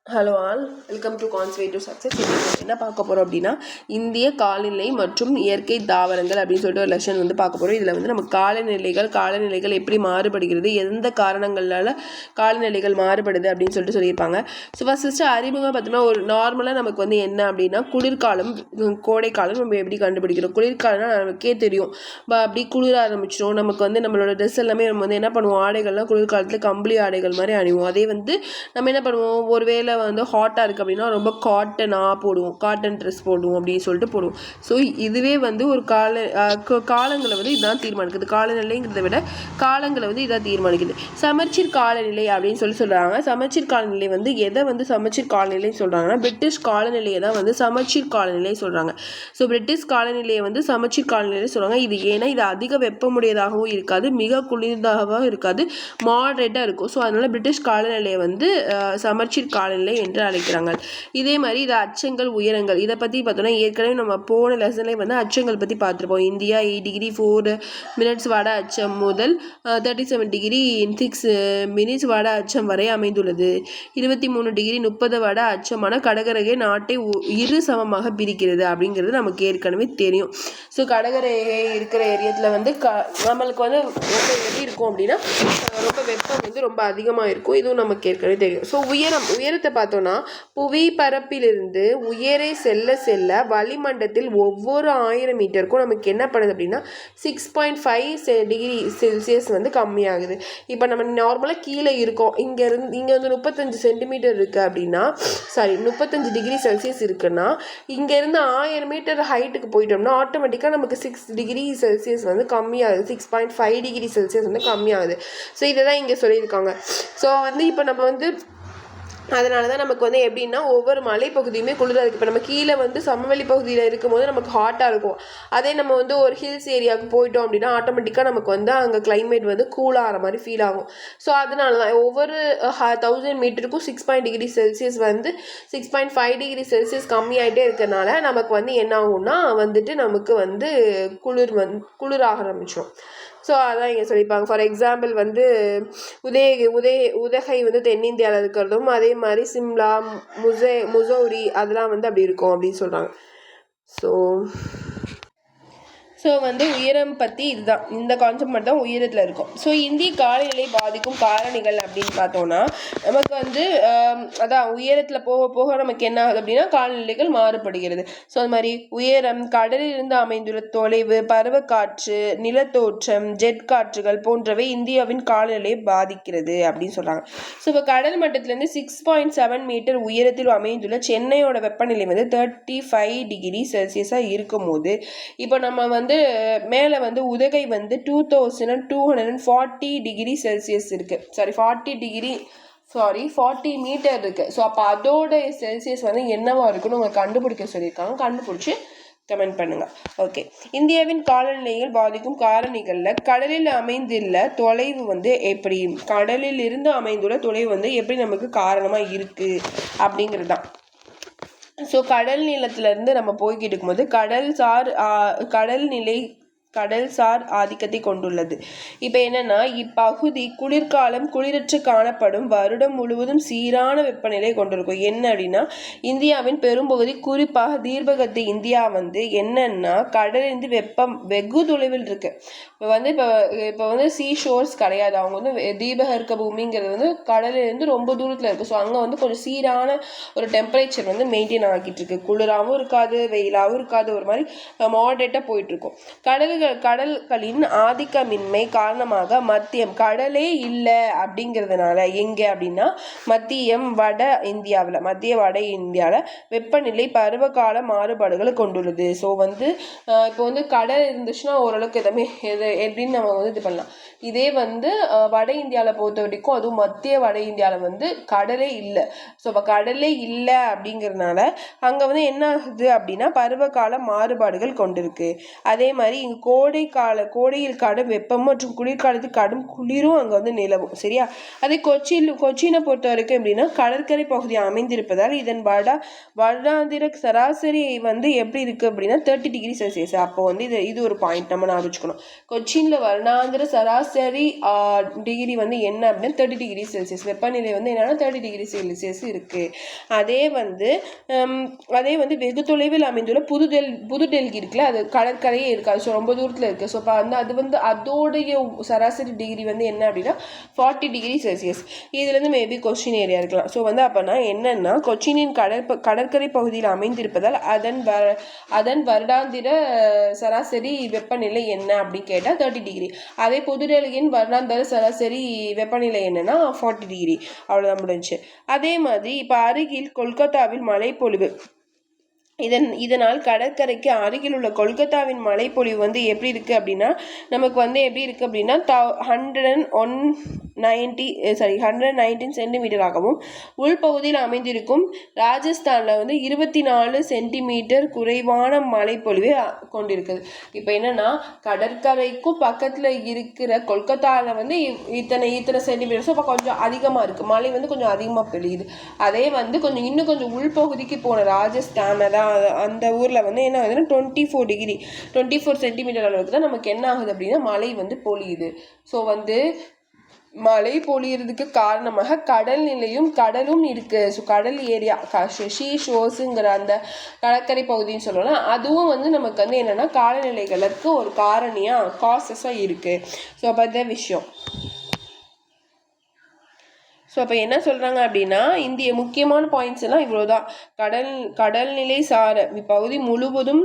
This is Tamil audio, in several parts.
Hello all, welcome to causeway to success. என்ன பார்க்க போகிறோம் அப்படின்னா, இந்திய காலநிலை மற்றும் இயற்கை தாவரங்கள் அப்படின்னு சொல்லிட்டு ஒரு லெசன் வந்து பார்க்க போகிறோம். இதில் வந்து நம்ம காலநிலைகள் எப்படி மாறுபடுகிறது, எந்த காரணங்களால் காலநிலைகள் மாறுபடுது அப்படின்னு சொல்லிட்டு சொல்லியிருப்பாங்க. ஸோ ஃபஸ்ட்டு அறிமுகம் பார்த்தோம்னா, ஒரு நார்மலாக நமக்கு வந்து என்ன அப்படின்னா, குளிர்காலம் கோடைக்காலம் நம்ம எப்படி கண்டுபிடிக்கிறோம். குளிர்காலம்னா நமக்கே தெரியும், அப்படி குளிர ஆரம்பிச்சிடும். நமக்கு வந்து நம்மளோட ட்ரெஸ் எல்லாமே நம்ம வந்து என்ன பண்ணுவோம், ஆடைகள்லாம் குளிர்காலத்தில் கம்பளி ஆடைகள் மாதிரி அணிவோம். அதே வந்து நம்ம என்ன பண்ணுவோம், ஒரு வேளை வந்து ஹாட்டாக இருக்குது அப்படின்னா ரொம்ப காட்டன் ட்ரெஸ் போடுவோம் அப்படின்னு சொல்லிட்டு போடுவோம். ஸோ இதுவே வந்து ஒரு காலங்களை வந்து இதுதான் தீர்மானிக்குது. காலநிலைங்கிறத விட காலங்களை வந்து இதான் தீர்மானிக்குது. சமச்சீர் காலநிலை அப்படின்னு சொல்கிறாங்க. சமச்சீர் காலநிலை வந்து எதை வந்து சமச்சீர் காலநிலைன்னு சொல்கிறாங்கன்னா, பிரிட்டிஷ் காலநிலையை தான் வந்து சமச்சீர் காலநிலை சொல்கிறாங்க. ஸோ பிரிட்டிஷ் காலநிலையை வந்து சமச்சீர் காலநிலை சொல்கிறாங்க. இது ஏன்னா இது அதிக வெப்பமுடையதாகவும் இருக்காது, மிக குளிர்ந்தாகவும் இருக்காது, மாடரேட்டாக இருக்கும். ஸோ அதனால பிரிட்டிஷ் காலநிலையை வந்து சமச்சீர் காலநிலை என்று அழைக்கிறாங்க. இதே மாதிரி இது அச்சங்கள் உயரங்கள் இதை பற்றி பார்த்தோம்னா, ஏற்கனவே நம்ம போன லெசன்லேயே வந்து அச்சங்கள் பற்றி பார்த்துருப்போம். இந்தியா 8 டிகிரி 4 மினிட்ஸ் வட அச்சம் முதல் 37 டிகிரி 6 மினிட்ஸ் வட அச்சம் வரை அமைந்துள்ளது. 23 டிகிரி 30 வட அச்சமான கடகரேகை நாட்டை இரு சமமாக பிரிக்கிறது அப்படிங்கிறது நமக்கு ஏற்கனவே தெரியும். ஸோ கடகரேகை இருக்கிற ஏரியத்தில் வந்து நம்மளுக்கு வந்து ரொம்ப எப்படி இருக்கும் அப்படின்னா, ரொம்ப வெப்பம் வந்து ரொம்ப அதிகமாக இருக்கும். இதுவும் நமக்கு ஏற்கனவே தெரியும். ஸோ உயரத்தை பார்த்தோன்னா, புவி பரப்பிலிருந்து உயரே செல்ல செல்ல வளிமண்டலத்தில் ஒவ்வொரு 1000 மீட்டருக்கும் நமக்கு என்ன பண்ணுது அப்படின்னா 6.5 டிகிரி செல்சியஸ் வந்து கம்மியாகுது. இப்போ நம்ம நார்மலாக கீழே இருக்கோம், இங்கே வந்து 35 சென்டிமீட்டர் இருக்குது அப்படின்னா 35 டிகிரி செல்சியஸ் இருக்குன்னா, இங்கேருந்து 1000 மீட்டர் ஹைட்டுக்கு போயிட்டோம்னா ஆட்டோமேட்டிக்காக நமக்கு 6 டிகிரி செல்சியஸ் வந்து கம்மியாகுது, 6.5 டிகிரி செல்சியஸ் வந்து கம்மியாகுது. ஸோ இதை தான் இங்கே சொல்லியிருக்காங்க. ஸோ வந்து இப்போ நம்ம வந்து அதனால தான் நமக்கு வந்து எப்படின்னா, ஒவ்வொரு மலைப்பகுதியுமே குளிராக இருக்குது. இப்போ நம்ம கீழே வந்து சமவெளி பகுதியில் இருக்கும்போது நமக்கு ஹாட்டாக இருக்கும். அதே நம்ம வந்து ஒரு ஹில்ஸ் ஏரியாவுக்கு போயிட்டோம் அப்படின்னா ஆட்டோமேட்டிக்காக நமக்கு வந்து அங்கே கிளைமேட் வந்து கூலாகிற மாதிரி ஃபீல் ஆகும். ஸோ அதனால தான் ஒவ்வொரு 1000 மீட்டருக்கும் 6 டிகிரி செல்சியஸ் வந்து 6.5 டிகிரி செல்சியஸ் கம்மியாகிட்டே இருக்கிறனால நமக்கு வந்து என்ன ஆகும்னா வந்துட்டு நமக்கு வந்து குளிராக ஆரம்பிச்சிடும். ஸோ அதான் இங்கே சொல்லியிருப்பாங்க. ஃபார் எக்ஸாம்பிள் வந்து உதகை வந்து தென்னிந்தியாவில் இருக்கிறதும், அதே மாதிரி சிம்லா, முசோரி அதெல்லாம் வந்து அப்படி இருக்கும் அப்படின்னு சொல்கிறாங்க. ஸோ வந்து உயரம் பற்றி இதுதான், இந்த கான்செப்ட் மட்டும் தான் உயரத்தில் இருக்கும். ஸோ இந்திய காலநிலை பாதிக்கும் காரணிகள் அப்படின்னு பார்த்தோன்னா, நமக்கு வந்து அதான் உயரத்தில் போக போக நமக்கு என்ன ஆகுது அப்படின்னா காலநிலைகள் மாறுபடுகிறது. ஸோ அது மாதிரி உயரம், கடலிலிருந்து அமைந்துள்ள தொலைவு, பருவக்காற்று, நிலத்தோற்றம், ஜெட் காற்றுகள் போன்றவை இந்தியாவின் காலநிலையை பாதிக்கிறது அப்படின்னு சொல்கிறாங்க. ஸோ இப்போ கடல் மட்டத்திலேருந்து 6.7 மீட்டர் உயரத்தில் அமைந்துள்ள சென்னையோட வெப்பநிலை வந்து 35 டிகிரி செல்சியஸாக இருக்கும் போது, இப்போ நம்ம வந்து மேலே வந்து உதகை வந்து 2240 டிகிரி செல்சியஸ் இருக்குது, 40 மீட்டர் இருக்குது. ஸோ அப்போ அதோட செல்சியஸ் வந்து என்னவா இருக்குன்னு உங்களுக்கு கண்டுபிடிக்க சொல்லியிருக்காங்க. கண்டுபிடிச்சி கமெண்ட் பண்ணுங்க. ஓகே, இந்தியாவின் காலநிலையில் பாதிக்கும் காரணிகளில் கடலில் அமைந்துள்ள தொலைவு வந்து எப்படி, கடலில் இருந்து அமைந்துள்ள தொலைவு வந்து எப்படி நமக்கு காரணமாக இருக்குது அப்படிங்கிறது தான். ஸோ கடல் நீளத்திலேருந்து நம்ம போய்கிட்டு இருக்கும்போது கடல்சார் ஆதிக்கத்தை கொண்டுள்ளது. இப்போ என்னன்னா, இப்பகுதி குளிர்காலம் குளிரற்று காணப்படும், வருடம் முழுவதும் சீரான வெப்பநிலை கொண்டிருக்கும். என்ன அப்படின்னா, இந்தியாவின் பெரும்பகுதி குறிப்பாக தீபகற்ப இந்தியா வந்து என்னன்னா கடலிருந்து வெப்பம் வெகு தொலைவில் இருக்கு. இப்போ வந்து சீ ஷோர்ஸ் கிடையாது. அவங்க வந்து தீபகற்ப பூமிங்கிறது வந்து கடலிலிருந்து ரொம்ப தூரத்தில் இருக்குது. ஸோ அங்கே வந்து கொஞ்சம் சீரான ஒரு டெம்பரேச்சர் வந்து மெயின்டைன் ஆகிட்டு இருக்கு. குளிராகவும் இருக்காது, வெயிலாகவும் இருக்காது, ஒரு மாதிரி மாடரேட்டாக போயிட்டுருக்கும். கடல்களின் ஆதிக்கமின்மை காரணமாக மத்தியம் கடலே இல்லை அப்படிங்கிறதுனால எங்கே அப்படின்னா மத்திய வட இந்தியாவில் வெப்பநிலை பருவகால மாறுபாடுகளை கொண்டுள்ளது. ஸோ வந்து இப்போ வந்து கடல் இருந்துச்சுன்னா ஓரளவுக்கு எப்படின்னு நம்ம வந்து இது பண்ணலாம். இதே வந்து வட இந்தியாவில் பொறுத்த வரைக்கும், அதுவும் மத்திய வட இந்தியாவில் வந்து கடலே இல்லை. ஸோ இப்போ கடலே இல்லை அப்படிங்கிறதுனால அங்கே வந்து என்ன ஆகுது அப்படின்னா பருவகால மாறுபாடுகள் கொண்டிருக்கு. அதே மாதிரி இங்கே கோடையில் கடும் வெப்பம் மற்றும் குளிர்காலத்தில் கடும் குளிரும் அங்கே வந்து நிலவும். சரியா? அதே கொச்சினை பொறுத்த வரைக்கும் எப்படின்னா கடற்கரை பகுதி அமைந்திருப்பதால் இதன் வருடாந்திர சராசரி வந்து எப்படி இருக்கு அப்படின்னா 30 டிகிரி செல்சியஸ். அப்போ வந்து இது ஒரு பாயிண்ட் நம்ம ஞாபகம் வச்சுக்கணும். கொச்சின்ல வருடாந்திர சராசரி டிகிரி வந்து என்ன அப்படின்னா 30 டிகிரி செல்சியஸ். வெப்பநிலை வந்து என்னன்னா 30 டிகிரி செல்சியஸ் இருக்கு. அதே வந்து வெகு தொலைவில் அமைந்துள்ள புது டெல்லி இருக்குல்ல, அது கடற்கரையே இருக்காது. ஸோ ரொம்ப தூரத்தில் இருக்குது. ஸோ இப்போ அது வந்து அதோடைய சராசரி டிகிரி வந்து என்ன அப்படின்னா 40 டிகிரி செல்சியஸ். இதுலேருந்து மேபி கொஸ்டின் ஏரியா இருக்கலாம். ஸோ வந்து அப்போனா என்னன்னா கொச்சினின் கடற்கரை பகுதியில் அமைந்திருப்பதால் அதன் வருடாந்திர சராசரி வெப்பநிலை என்ன அப்படின்னு கேட்டால் 30 டிகிரி. அதே புது டெல்லியின் வருடாந்திர சராசரி வெப்பநிலை என்னன்னா 40 டிகிரி. அவ்வளோதான் முடிஞ்சு. அதே மாதிரி இப்போ அருகில் கொல்கத்தாவில் மழைப்பொழிவு இதனால் கடற்கரைக்கு அருகில் உள்ள கொல்கத்தாவின் மழைப்பொழிவு வந்து எப்படி இருக்குது அப்படின்னா நமக்கு வந்து எப்படி இருக்குது அப்படின்னா 119 சென்டிமீட்டராகவும் உள்பகுதியில் அமைந்திருக்கும் ராஜஸ்தானில் வந்து 24 சென்டிமீட்டர் குறைவான மழைப்பொழிவை கொண்டிருக்குது. இப்போ என்னன்னா கடற்கரைக்கும் பக்கத்தில் இருக்கிற கொல்கத்தாவில் வந்து இத்தனை சென்டிமீட்டர்ஸ் இப்போ கொஞ்சம் அதிகமாக இருக்குது. மழை வந்து கொஞ்சம் அதிகமாக பெய்யுது. அதே வந்து இன்னும் கொஞ்சம் உள்பகுதிக்கு போன ராஜஸ்தான் அந்த ஊரில் வந்து என்ன ஆகுதுன்னா 24 சென்டிமீட்டர் அளவுக்கு தான் நமக்கு என்ன ஆகுது அப்படின்னா மழை வந்து பொழியுது. ஸோ வந்து மழை பொழியறதுக்கு காரணமாக கடலும் இருக்கு. ஸோ கடல் ஏரியா ஷீ ஷோஸுங்கிற அந்த கடற்கரை பகுதின்னு சொல்லலாம். அதுவும் வந்து நமக்கு வந்து என்னன்னா காலநிலைகளுக்கு ஒரு காசஸாக இருக்கு. ஸோ அப்போ அதுதான் விஷயம். ஸோ அப்போ என்ன சொல்கிறாங்க அப்படின்னா இந்திய முக்கியமான பாயிண்ட்ஸ் எல்லாம் இவ்வளோதான். கடல்நிலை இப்பகுதி முழுவதும்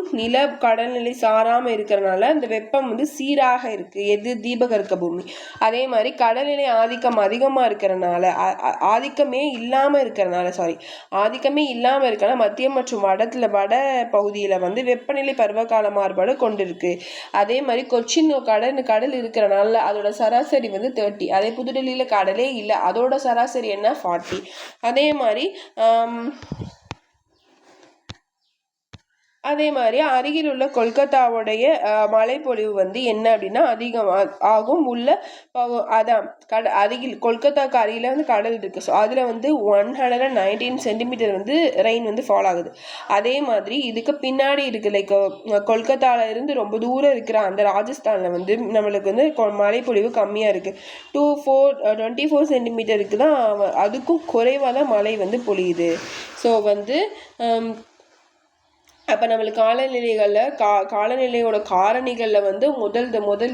கடல்நிலை சாராமல் இருக்கிறனால இந்த வெப்பம் வந்து சீராக இருக்குது. எது தீபகற்ப பூமி. அதே மாதிரி கடல்நிலை ஆதிக்கம் அதிகமாக இருக்கிறனால ஆதிக்கமே இல்லாமல் இருக்கிறனால மத்திய மற்றும் வட பகுதியில் வந்து வெப்பநிலை பருவகால மாறுபாடு கொண்டிருக்கு. அதே மாதிரி கொச்சின் கடல் இருக்கிறனால அதோட சராசரி வந்து 30. அதே புதுடெல்லியில் கடலே இல்லை, அதோட சராசரி என்ன 40. அதே மாதிரி அருகில் உள்ள கொல்கத்தாவுடைய மழைப்பொழிவு வந்து என்ன அப்படின்னா அதிகமாகும். அருகில் கொல்கத்தாக்கு அருகில் வந்து கடல் இருக்கு. ஸோ அதில் வந்து 119 சென்டிமீட்டர் வந்து ரெயின் வந்து ஃபால் ஆகுது. அதே மாதிரி இதுக்கு பின்னாடி இருக்கு லைக் கொல்கத்தால இருந்து ரொம்ப தூரம் இருக்கிற அந்த ராஜஸ்தானில் வந்து நம்மளுக்கு வந்து மழைப்பொழிவு கம்மியாக இருக்கு. 24 சென்டிமீட்டருக்கு தான், அதுக்கும் குறைவாக தான் மழை வந்து பொழியுது. ஸோ வந்து அப்போ நம்மளுக்கு காலநிலையோட காரணிகளில் வந்து முதல்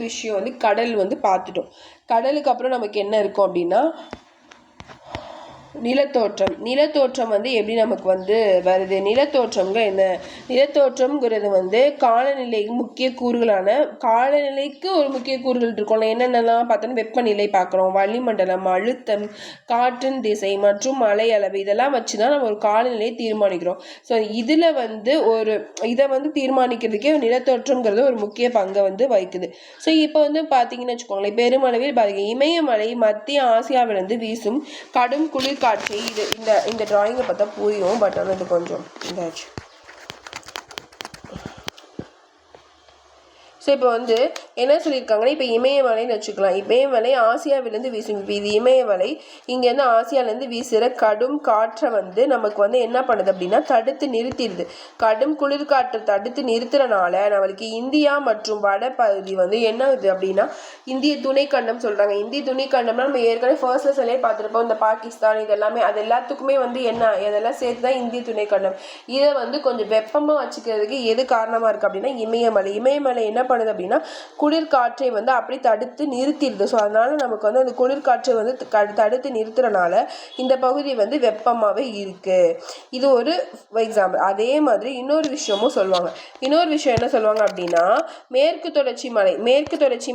விஷயம் வந்து கடல் வந்து பார்த்துட்டோம். கடலுக்கு அப்புறம் நமக்கு என்ன இருக்கும் அப்படின்னா நிலத்தோற்றம் வந்து எப்படி நமக்கு வந்து வருது. நிலத்தோற்றம்ங்கிறது வந்து காலநிலைக்கு முக்கிய கூறுகளான காலநிலைக்கு ஒரு முக்கிய கூறுகள் இருக்கும். என்னென்னலாம் பார்த்தோன்னா வெப்பநிலை பார்க்குறோம், வளிமண்டலம், அழுத்தம், காற்றின் திசை மற்றும் மழை அளவு, இதெல்லாம் வச்சு தான் நம்ம ஒரு காலநிலையை தீர்மானிக்கிறோம். ஸோ இதில் வந்து இதை வந்து தீர்மானிக்கிறதுக்கே நிலத்தோற்றம்ங்கிறது ஒரு முக்கிய பங்கை வந்து வகிக்குது. ஸோ இப்போ வந்து பார்த்தீங்கன்னு வச்சுக்கோங்களேன், பெருமளவில் இமயமலை மத்திய ஆசியாவிலிருந்து வீசும் கடும் குளிர் காட்சி. இந்த டிராயிங்கை பார்த்தா புரியும், பட் ஆனால் இது கொஞ்சம் இதாச்சு. ஸோ இப்போ வந்து என்ன சொல்லியிருக்காங்கன்னா இப்போ இமயமலைன்னு வச்சுக்கலாம். இமயமலை ஆசியாவிலேருந்து வீசும். இப்போ இது இமயமலை இங்கேருந்து ஆசியாவிலேருந்து வீசுகிற கடும் காற்றை வந்து நமக்கு வந்து என்ன பண்ணுது அப்படின்னா தடுத்து நிறுத்திடுது. கடும் குளிர் காற்றை தடுத்து நிறுத்துறனால நம்மளுக்கு இந்தியா மற்றும் வட பகுதி வந்து என்ன ஆகுது அப்படின்னா இந்திய துணைக்கண்டம் சொல்கிறாங்க. இந்திய துணைக்கண்டம்னா நம்ம ஏற்கனவே ஃபர்ஸ்ட் லெசன்லேயே பார்த்துருப்போம். இந்த பாகிஸ்தான் அது எல்லாத்துக்குமே வந்து இதெல்லாம் சேர்த்து தான் இந்திய துணைக்கண்டம். இதை வந்து கொஞ்சம் வெப்பமாக வச்சுக்கிறதுக்கு எது காரணமாக இருக்குது அப்படின்னா இமயமலை என்ன பண்ணுது அப்படின்னா குளிர்காற்றை வந்து அப்படி தடுத்து நிறுத்திடுது. ஸோ அதனால நமக்கு வந்து அந்த குளிர்காற்றை வந்து தடுத்து நிறுத்துறனால இந்த பகுதி வந்து வெப்பமாகவே இருக்கு. இது ஒரு எக்ஸாம்பிள். அதே மாதிரி இன்னொரு விஷயமும் சொல்லுவாங்க. இன்னொரு விஷயம் என்ன சொல்லுவாங்க அப்படின்னா மேற்கு தொடர்ச்சி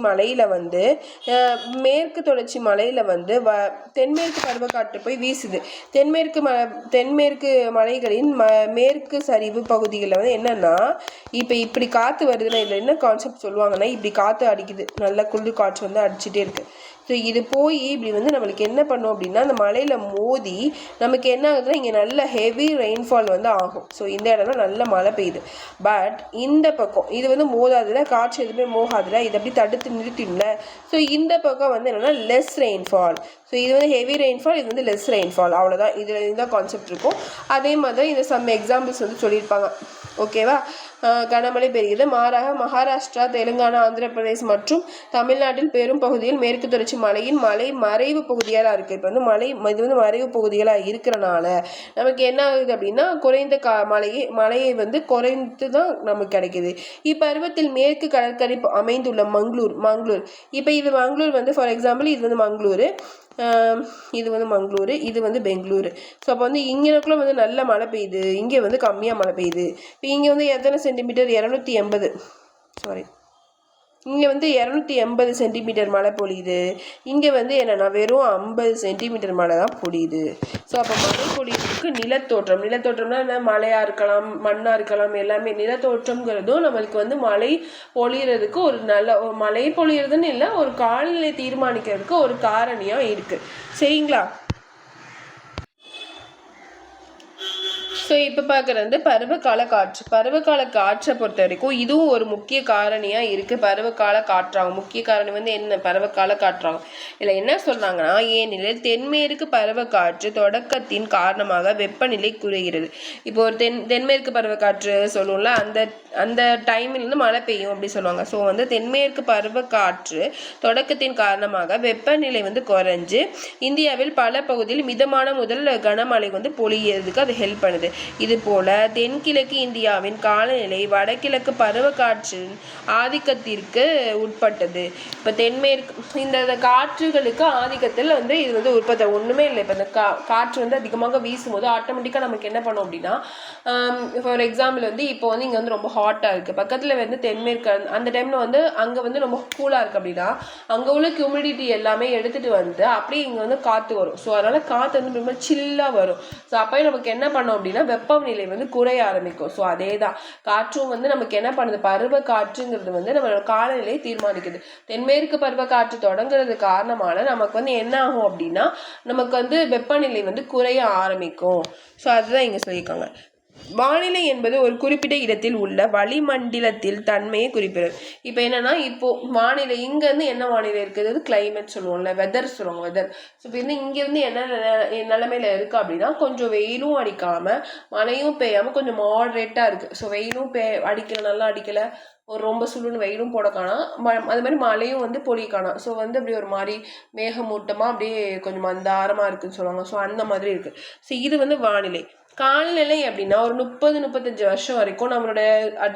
மலையில் வந்து தென்மேற்கு பருவக்காற்று போய் வீசுது. தென்மேற்கு மலைகளின் மேற்கு சரிவு பகுதிகளில் வந்து என்னன்னா இப்போ இப்படி காற்று வருதுன்னா இதில் என்ன கான்செப்ட் சொல்லுவாங்கன்னா இப்படி காற்று அடிக்குது, நல்ல குளிர் காற்று வந்து அடிச்சுட்டே இருக்கு. ஸோ இது போய் இப்படி வந்து நம்மளுக்கு என்ன பண்ணும் அப்படின்னா அந்த மலையில் மோதி நமக்கு என்ன ஆகுதுன்னா இங்கே நல்ல ஹெவி ரெயின்ஃபால் வந்து ஆகும். ஸோ இந்த இடம்லாம் நல்ல மழை பெய்யுது. பட் இந்த பக்கம் இது வந்து மோதாதுல, காற்று எதுவுமே மோகாதுல, இது அப்படி தடுத்து நிறுத்திடல. ஸோ இந்த பக்கம் வந்து என்னென்னா லெஸ் ரெயின்ஃபால். ஸோ இது வந்து ஹெவி ரெயின்ஃபால், இது வந்து லெஸ் ரெயின்ஃபால், அவ்வளோதான். இதில் இருந்தால் கான்செப்ட் இருக்கும். அதே மாதிரி இந்த சம் எக்ஸாம்பிள்ஸ் வந்து சொல்லியிருப்பாங்க. ஓகேவா? கனமழை பெய்கிறது. மாறாக மகாராஷ்டிரா, தெலுங்கானா, ஆந்திர பிரதேஷ் மற்றும் தமிழ்நாட்டில் பெரும் பகுதியில் மேற்கு தொடர்ச்சி மலையின் மறைவு பகுதிகளாக இருக்குது. இப்போ வந்து இது வந்து மறைவு பகுதிகளாக இருக்கிறனால நமக்கு என்ன ஆகுது அப்படின்னா குறைந்த மழையை வந்து குறைந்து தான் நமக்கு கிடைக்குது. இப்பருவத்தில் மேற்கு கடற்கரை அமைந்துள்ள மங்களூர் இப்போ இது மங்களூர் வந்து ஃபார் எக்ஸாம்பிள் இது வந்து மங்களூர், இது வந்து மங்களூர், இது வந்து பெங்களூரு. ஸோ அப்போ வந்து இங்கேக்குள்ள வந்து நல்ல மழை பெய்யுது, இங்கே வந்து கம்மியாக மழை பெய்யுது. இப்போ இங்கே வந்து எத்தனை சென்டிமீட்டர்? 280, சாரி, இங்கே வந்து 280 சென்டிமீட்டர் மழை பொழியுது. இங்கே வந்து என்னென்னா வெறும் 50 சென்டிமீட்டர் மழை தான் பொழியுது. ஸோ அப்போ மழை பொழியறதுக்கு நிலத்தோற்றம்னா என்ன? மழையாக இருக்கலாம், மண்ணாக இருக்கலாம், எல்லாமே. நிலத்தோற்றம்ங்கிறதும் நம்மளுக்கு வந்து மழை பொழியறதுக்கு ஒரு நல்ல மழை பொழியறதுன்னு இல்லை, ஒரு காலநிலை தீர்மானிக்கிறதுக்கு ஒரு காரணியாக இருக்குது. சரிங்களா? ஸோ இப்போ பார்க்குறது வந்து பருவகால காற்றை பொறுத்த வரைக்கும் இதுவும் ஒரு முக்கிய காரணியாக இருக்குது. பருவகால காற்றாகும். முக்கிய காரணி வந்து என்ன? பருவகால காற்றாகும். இதில் என்ன சொல்கிறாங்கன்னா, ஏனெனில் தென்மேற்கு பருவக்காற்று தொடக்கத்தின் காரணமாக வெப்பநிலை குறைகிறது. இப்போ ஒரு தென்மேற்கு பருவக்காற்று சொல்லுவோம்ல, அந்த டைமில் மழை பெய்யும் அப்படி சொல்லுவாங்க. ஸோ வந்து தென்மேற்கு பருவக்காற்று தொடக்கத்தின் காரணமாக வெப்பநிலை வந்து குறைஞ்சு இந்தியாவில் பல பகுதியில் மிதமான முதல் கனமழை வந்து பொழியறதுக்கு அது ஹெல்ப் பண்ணுது. இது போல தென்கிழக்கு இந்தியாவின் காலநிலை வடகிழக்கு பருவக்காற்றின் ஆதிக்கத்திற்கு உட்பட்டது. இப்போ தென்மேற்கு இந்த காற்றுகளுக்கு ஆதிக்கத்தில் வந்து இது வந்து உற்பத்தி ஒன்றுமே இல்லை. இப்போ இந்த காற்று வந்து அதிகமாக வீசும்போது ஆட்டோமேட்டிக்காக நமக்கு என்ன பண்ணும் அப்படின்னா, ஃபார் எக்ஸாம்பிள் வந்து இப்போ வந்து இங்கே வந்து ரொம்ப ஹாட்டாக இருக்குது, பக்கத்தில் வந்து தென்மேற்கு அந்த டைமில் வந்து அங்கே வந்து ரொம்ப கூலாக இருக்குது அப்படின்னா அங்கே உள்ள ஹியூமிடிட்டி எல்லாமே எடுத்துகிட்டு வந்து அப்படியே இங்கே வந்து காற்று வரும். ஸோ அதனால் காற்று வந்து ரொம்ப சில்லாக வரும். ஸோ அப்போ நமக்கு என்ன பண்ணோம் அப்படின்னா வெப்பநிலை வந்து குறைய ஆரம்பிக்கும். ஸோ அதே தான் காற்றும் வந்து நமக்கு என்ன பண்ணுது? பருவ காற்றுங்கிறது வந்து நம்மளோட காலநிலையை தீர்மானிக்குது. தென்மேற்கு பருவ காற்று தொடங்குறது காரணமான நமக்கு வந்து என்ன ஆகும் அப்படின்னா நமக்கு வந்து வெப்பநிலை வந்து குறைய ஆரம்பிக்கும். ஸோ அதுதான் இங்கே சொல்லியிருக்காங்க. வானிலை என்பது ஒரு குறிப்பிட்ட இடத்தில் உள்ள வளிமண்டலத்தில் தன்மையை குறிப்பிடுது. இப்போ என்னன்னா, இப்போ வானிலை இங்கேருந்து என்ன வானிலை இருக்குது? கிளைமேட் சொல்லுவோம்ல, வெதர் சொல்லுவாங்க, வெதர். ஸோ இப்போ வந்து இங்கேருந்து என்ன நிலைமையில இருக்கு அப்படின்னா கொஞ்சம் வெயிலும் அடிக்காம மழையும் பெய்யாமல் கொஞ்சம் மாடரேட்டாக இருக்குது. ஸோ வெயிலும் அடிக்கல, நல்லா அடிக்கலை, ஒரு ரொம்ப சுடுன்னு வெயிலும் போட காணாம், அது மாதிரி மழையும் வந்து பொழிய காணாம். ஸோ வந்து அப்படி ஒரு மாதிரி மேகமூட்டமாக அப்படியே கொஞ்சம் மந்தாரமாக இருக்குதுன்னு சொல்லுவாங்க. ஸோ அந்த மாதிரி இருக்குது. ஸோ இது வந்து வானிலை. காலநிலை அப்படின்னா ஒரு 30-35 வருஷம் வரைக்கும்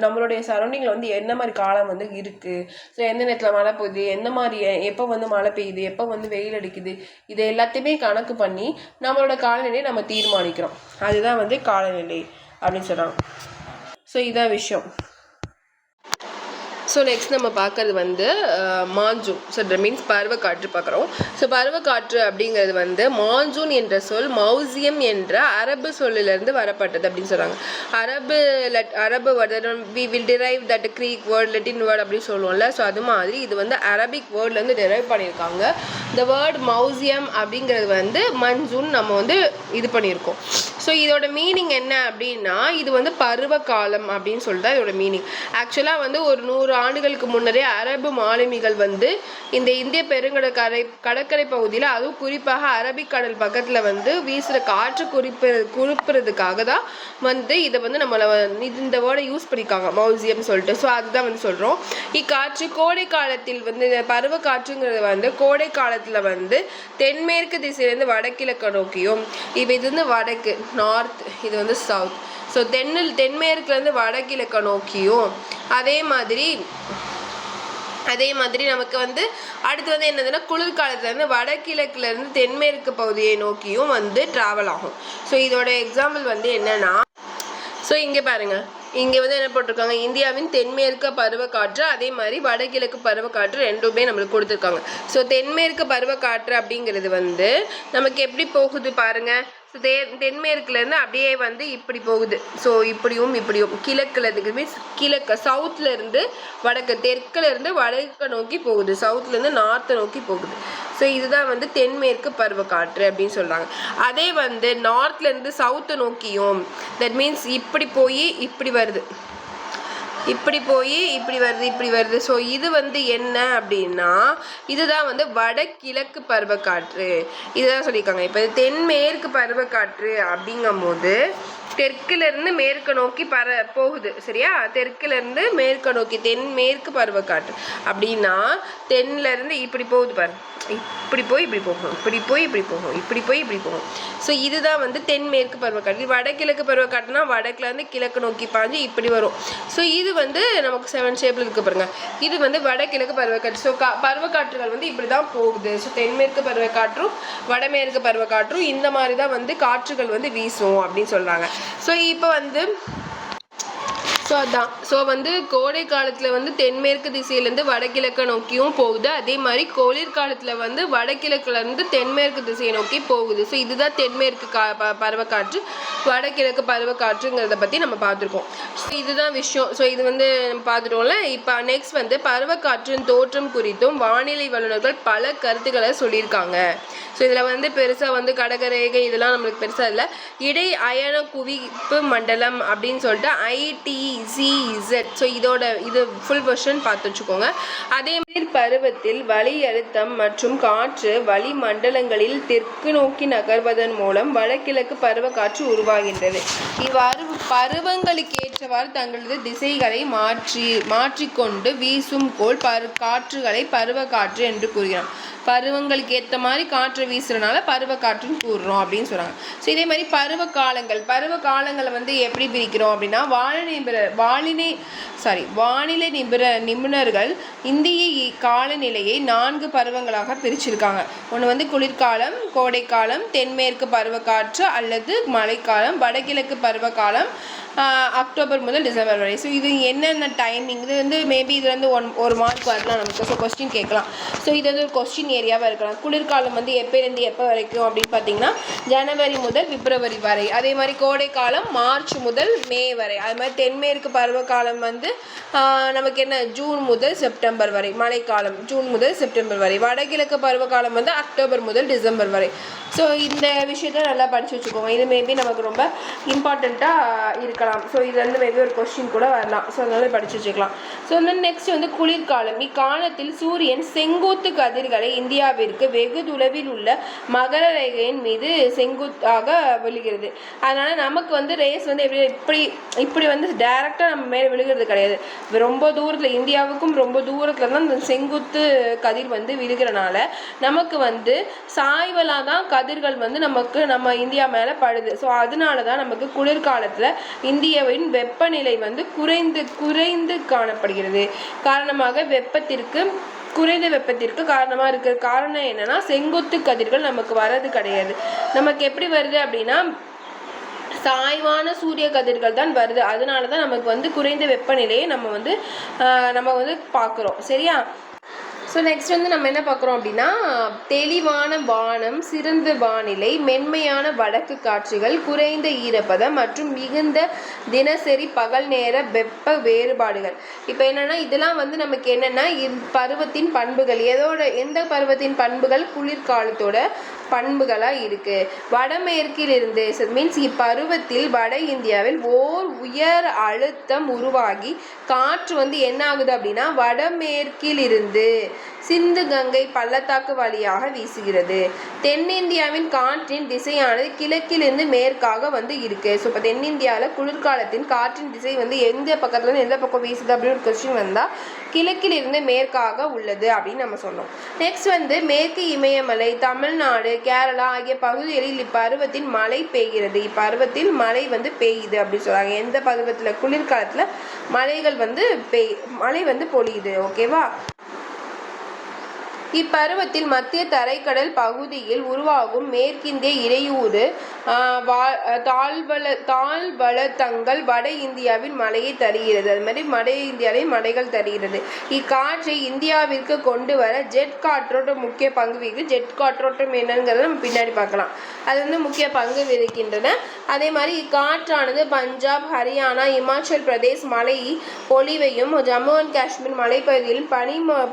நம்மளுடைய சரௌண்டிங்கில் வந்து என்ன மாதிரி காலம் வந்து இருக்குது, ஸோ எந்த நேரத்தில் மழை பெய்யுது, எந்த மாதிரி எப்போ வந்து மழை பெய்யுது, எப்போ வந்து வெயில் அடிக்குது, இது எல்லாத்தையுமே கணக்கு பண்ணி நம்மளோட காலநிலையை நம்ம தீர்மானிக்கிறோம். அதுதான் வந்து காலநிலை அப்படின்னு சொல்கிறாங்க. ஸோ இதான் விஷயம். ஸோ நெக்ஸ்ட் நம்ம பார்க்கறது வந்து மான்சூன். ஸோ தட் மீன்ஸ் பருவக்காற்று பார்க்குறோம். ஸோ பருவக்காற்று அப்படிங்கிறது வந்து மான்சூன் என்ற சொல் மௌசியம் என்ற அரபு சொல்லிலிருந்து வரப்பட்டது அப்படின்னு சொல்கிறாங்க. அரபு word we will derive that Greek word, Latin word அப்படின்னு சொல்லுவோம்ல. ஸோ அது மாதிரி இது வந்து அரபிக் வேர்ட்லேருந்து டிரைவ் பண்ணியிருக்காங்க. இந்த வேர்ட் மௌசியம் அப்படிங்கிறது வந்து மன்சூன் நம்ம வந்து இது பண்ணியிருக்கோம். ஸோ இதோட மீனிங் என்ன அப்படின்னா இது வந்து பருவ காலம் அப்படின்னு சொல்லிட்டு தான் இதோட மீனிங். ஆக்சுவலாக வந்து ஒரு 100 ஆண்டுகளுக்கு முன்னரே அரபு மாலுமிகள் வந்து இந்த இந்திய கடற்கரை பகுதியில், அதுவும் குறிப்பாக அரபிக்கடல் பக்கத்தில் வந்து வீசுகிற காற்று குறிப்பிடுறதுக்காக தான் வந்து இதை வந்து நம்மளை இந்த வேர்டை யூஸ் பண்ணியிருக்காங்க மௌசியம் சொல்லிட்டு. ஸோ அதுதான் வந்து சொல்கிறோம். இக்காற்று கோடை காலத்தில் வந்து பருவ காற்றுங்கிறது வந்து கோடை காலத்தில் வந்து தென்மேற்கு திசையிலேருந்து வடகிழக்கு நோக்கியும், இப்போ இது வந்து வடக்கு நார்த், இது வந்து சவுத். ஸோ தென்மேற்குலேருந்து வடகிழக்கு நோக்கியும், அதே மாதிரி நமக்கு வந்து அடுத்து வந்து என்னதுன்னா குளிர்காலத்துலேருந்து வடகிழக்குலேருந்து தென்மேற்கு பகுதியை நோக்கியும் வந்து ட்ராவல் ஆகும். ஸோ இதோட எக்ஸாம்பிள் வந்து என்னென்னா, ஸோ இங்கே பாருங்கள், இங்கே வந்து என்ன போட்டிருக்காங்க, இந்தியாவின் தென்மேற்கு பருவக்காற்று அதே மாதிரி வடகிழக்கு பருவக்காற்று ரெண்டுமே நம்மளுக்கு கொடுத்துருக்காங்க. ஸோ தென்மேற்கு பருவக்காற்று அப்படிங்கிறது வந்து நமக்கு எப்படி போகுது பாருங்கள். ஸோ தென்மேற்குலேருந்து அப்படியே வந்து இப்படி போகுது. ஸோ இப்படியும் இப்படியும் கிழக்குலேருந்து மீன்ஸ் கிழக்கு சவுத்துலேருந்து வடக்கு, தெற்குலேருந்து வடக்கு நோக்கி போகுது, சவுத்துலேருந்து நார்த்தை நோக்கி போகுது. ஸோ இதுதான் வந்து தென்மேற்கு பருவக்காற்று அப்படின்னு சொல்கிறாங்க. அதே வந்து நார்த்லேருந்து சவுத்தை நோக்கியும் தட் மீன்ஸ் இப்படி போய் இப்படி வருது, இப்படி போய் இப்படி வருது. ஸோ இது வந்து என்ன அப்படின்னா இதுதான் வந்து வடகிழக்கு பருவக்காற்று, இதுதான் சொல்லியிருக்காங்க. இப்போ தென்மேற்கு பருவக்காற்று அப்படிங்கும் போது தெற்குலேருந்து மேற்கு நோக்கி போகுது சரியா. தெற்குலேருந்து மேற்கு நோக்கி தென்மேற்கு பருவக்காற்று அப்படின்னா தென்னிலேருந்து இப்படி போகுது பாரு, இப்படி போய் இப்படி போகும், இப்படி போய் இப்படி போகும், இப்படி போய் இப்படி போகும். ஸோ இதுதான் வந்து தென்மேற்கு பருவக்காற்று. வடகிழக்கு பருவக்காற்றுனா வடக்குலேருந்து கிழக்கு நோக்கி பாஞ்சு இப்படி வரும். ஸோ இது வந்து நமக்கு 7 ஷேப்பில் இருக்கு பாருங்க. இது வந்து வடகிழக்கு பருவக்காற்று. ஸோ பருவக்காற்றுகள் வந்து இப்படி தான் போகுது. ஸோ தென்மேற்கு பருவக்காற்றும் வடமேற்கு பருவக்காற்றும் இந்த மாதிரி தான் வந்து காற்றுகள் வந்து வீசும் அப்படின்னு சொல்கிறாங்க. ஸோ இப்போ வந்து ஸோ வந்து கோடை காலத்தில் வந்து தென்மேற்கு திசையிலேருந்து வடகிழக்கு நோக்கியும் போகுது. அதே மாதிரி குளிர்காலத்தில் வந்து வடகிழக்குலேருந்து தென்மேற்கு திசையை நோக்கி போகுது. ஸோ இதுதான் தென்மேற்கு பருவக்காற்று, வடகிழக்கு பருவக்காற்றுங்கிறத பற்றி நம்ம பார்த்துருக்கோம். ஸோ இதுதான் விஷயம். ஸோ இது வந்து பார்த்துட்டோம்ல. இப்போ நெக்ஸ்ட் வந்து பருவக்காற்றின் தோற்றம் குறித்தும் வானிலை வல்லுநர்கள் பல கருத்துக்களை சொல்லியிருக்காங்க. ஸோ இதில் வந்து பெருசாக வந்து கடகரேகை இதெல்லாம் நம்மளுக்கு பெருசாக இல்லை. இடை அயன குவிப்பு மண்டலம் அப்படின்னு சொல்லிட்டு ITCZ. ஸோ இது ஃபுல் வெர்ஷன் பார்த்து வச்சுக்கோங்க. அதே மாதிரி பருவத்தில் வளி அழுத்தம் மற்றும் காற்று வளிமண்டலங்களில் தெற்கு நோக்கி நகர்வதன் மூலம் வடகிழக்கு பருவக்காற்று உருவாகின்றது. இவ்வாறு பருவங்களுக்கு ஏற்றவாறு தங்களது திசைகளை மாற்றிக்கொண்டு வீசும் கோள் காற்றுகளை பருவக்காற்று என்று கூறுகிறோம். பருவங்களுக்கு ஏற்ற மாதிரி காற்று வீசுறதுனால பருவக்காற்றுன்னு கூறுறோம் அப்படின்னு சொல்கிறாங்க. ஸோ இதே மாதிரி பருவ காலங்களை வந்து எப்படி பிரிக்கிறோம் அப்படின்னா வானிலை நிபுணர்கள் இந்திய காலநிலையை 4 பருவங்களாக பிரிச்சிருக்காங்க. ஒன்று வந்து குளிர்காலம், கோடைக்காலம், தென்மேற்கு பருவக்காற்று அல்லது மழைக்காலம், வடகிழக்கு பருவகாலம், அக்டோபர் முதல் டிசம்பர் வரை. ஸோ இது என்னென்ன டைமிங், இது வந்து மேபி இது வந்து 1 மார்க் வரலாம் நமக்கு. ஸோ கொஸ்டின் கேட்கலாம். ஸோ இது வந்து ஒரு கொஸ்டின் ஏரியாவாக இருக்கலாம். குளிர்காலம் வந்து எப்போலேருந்து எப்போ வரைக்கும் அப்படின்னு பார்த்தீங்கன்னா ஜனவரி முதல் பிப்ரவரி வரை. அதே மாதிரி கோடைக்காலம் மார்ச் முதல் மே வரை. அது மாதிரி தென்மேற்கு பருவகாலம் வந்து நமக்கு என்ன ஜூன் முதல் செப்டம்பர் வரை. மழைக்காலம் ஜூன் முதல் செப்டம்பர் வரை. வடகிழக்கு பருவகாலம் வந்து அக்டோபர் முதல் டிசம்பர் வரை. ஸோ இந்த விஷயத்த நல்லா படித்து வச்சுக்கோங்க. இது மேபி நமக்கு ரொம்ப இம்பார்ட்டண்ட்டாக இருக்கலாம். ஸோ இது வந்து மேபி ஒரு கொஸ்டின் கூட வரலாம். ஸோ அதனால படித்து வச்சுக்கலாம். ஸோ நெக்ஸ்ட் வந்து குளிர்காலம். இக்காலத்தில் சூரியன் செங்குத்து கதிர்களை இந்தியாவிற்கு வெகு தொலைவில் உள்ள மகர ரேகையின் மீது செங்குத்தாக விழுகிறது. அதனால் நமக்கு வந்து ரேஸ் வந்து இப்படி வந்து டைரெக்டாக நம்ம மேலே விழுகிறது கிடையாது. ரொம்ப தூரத்தில், இந்தியாவுக்கும் ரொம்ப தூரத்தில் தான் இந்த செங்குத்து கதிர் வந்து விழுகிறனால நமக்கு வந்து சாய்வலாக தான் கதிர்கள் வந்து நம்ம இந்தியா மேலே படுது. ஸோ அதனால தான் நமக்கு குளிர்காலத்தில் இந்தியாவின் வெப்பநிலை வந்து குறைந்து காணப்படுகிறது. காரணமாக குறைந்த வெப்பத்திற்கு காரணமாக இருக்கிற காரணம் என்னன்னா செங்குத்து கதிர்கள் நமக்கு வர்றது கிடையாது. நமக்கு எப்படி வருது அப்படின்னா சாய்வான சூரிய கதிர்கள் தான் வருது. அதனால தான் நமக்கு வந்து குறைந்த வெப்பநிலையை நம்ம வந்து பார்க்குறோம் சரியா. ஸோ நெக்ஸ்ட் வந்து நம்ம என்ன பார்க்குறோம் அப்படின்னா தெளிவான வானம், சிறந்த வானிலை, மென்மையான வடக்கு காற்றுகள், குறைந்த ஈரப்பதம் மற்றும் மிகுந்த தினசரி பகல் நேர வெப்ப வேறுபாடுகள். இப்போ என்னென்னா இதெல்லாம் வந்து நமக்கு என்னென்னா பருவத்தின் பண்புகள். எந்த பருவத்தின் பண்புகள் குளிர்காலத்தோட பண்புகளாக இருக்குது. வடமேற்கிலிருந்து மீன்ஸ் இப்பருவத்தில் வட இந்தியாவில் உயர் அழுத்தம் உருவாகி காற்று வந்து என்ன ஆகுது அப்படின்னா வடமேற்கிலிருந்து சிந்து கங்கை பள்ளத்தாக்கு வழியாக வீசுகிறது. தென்னிந்தியாவின் காற்றின் திசையானது கிழக்கிலிருந்து மேற்காக வந்து இருக்குது. ஸோ இப்போ தென்னிந்தியாவில் குளிர்காலத்தின் காற்றின் திசை வந்து எந்த பக்கத்துலேருந்து எந்த பக்கம் வீசுது அப்படின்னு ஒரு கொஸ்டின் வந்தால் கிழக்கிலிருந்து மேற்காக உள்ளது அப்படின்னு நம்ம சொன்னோம். நெக்ஸ்ட் வந்து மேற்கு இமயமலை, தமிழ்நாடு, கேரளா ஆகிய பகுதிகளில் இப்பருவத்தின் மழை பெய்கிறது. இப்பருவத்தில் மழை வந்து பெய்யுது அப்படின்னு சொல்கிறாங்க. எந்த பருவத்தில்? குளிர்காலத்தில் மழை வந்து பொழியுது. ஓகேவா. இப்பருவத்தில் மத்திய தரைக்கடல் பகுதியில் உருவாகும் மேற்கிந்திய இடையூறு தாழ்வளத்தங்கள் வட இந்தியாவில் மழையை தருகிறது. அது மாதிரி வட இந்தியாவில் மழைகள் தருகிறது. இக்காற்றை இந்தியாவிற்கு கொண்டு வர ஜெட் காற்றோட்டம் முக்கிய பங்கு வகிக்குது. ஜெட் காற்றோட்டம் என்னங்கிறத நம்ம பின்னாடி பார்க்கலாம். அது முக்கிய பங்கு வகிக்கின்றன. அதே மாதிரி இக்காற்றானது பஞ்சாப், ஹரியானா, இமாச்சல் பிரதேஷ் மழை பொழிவையும் ஜம்மு அண்ட் காஷ்மீர் மலைப்பகுதியில்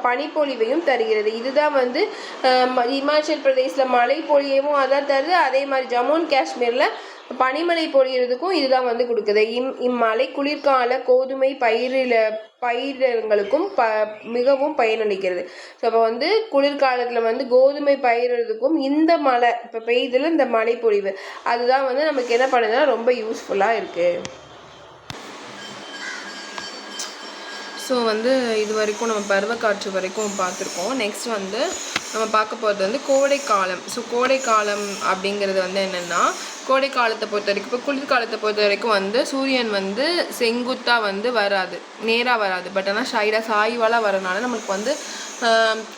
பனிப்பொழிவையும் தருகிறது. இதுதான் இமாச்சல் பிரதேசில் மழை பொழியவும் அதான் தருது. அதே மாதிரி ஜம்மு அண்ட் காஷ்மீரில் பனிமழை பொழியறதுக்கும் இதுதான் கொடுக்குது. இம்மழை குளிர்கால கோதுமை பயிர்களுக்கும் மிகவும் பயனளிக்கிறது. ஸோ அப்போ குளிர்காலத்தில் கோதுமை பயிரிடுறதுக்கும் இந்த மழை இப்போ பெய்யுதுல இந்த மழை பொழிவு அதுதான் நமக்கு என்ன பண்ணுதுன்னா ரொம்ப யூஸ்ஃபுல்லாக இருக்குது. ஸோ இது வரைக்கும் நம்ம பருவக்காற்று வரைக்கும் பார்த்துருக்கோம். நெக்ஸ்ட் நம்ம பார்க்க போகிறது கோடைக்காலம். ஸோ கோடைக்காலம் அப்படிங்கிறது என்னென்னா, கோடை காலத்தை பொறுத்த வரைக்கும் இப்போ குளிர்காலத்தை பொறுத்த வரைக்கும் சூரியன் செங்குத்தாக வராது, நேராக வராது. பட் ஆனால் சாய்வாலாக வரனால நமக்கு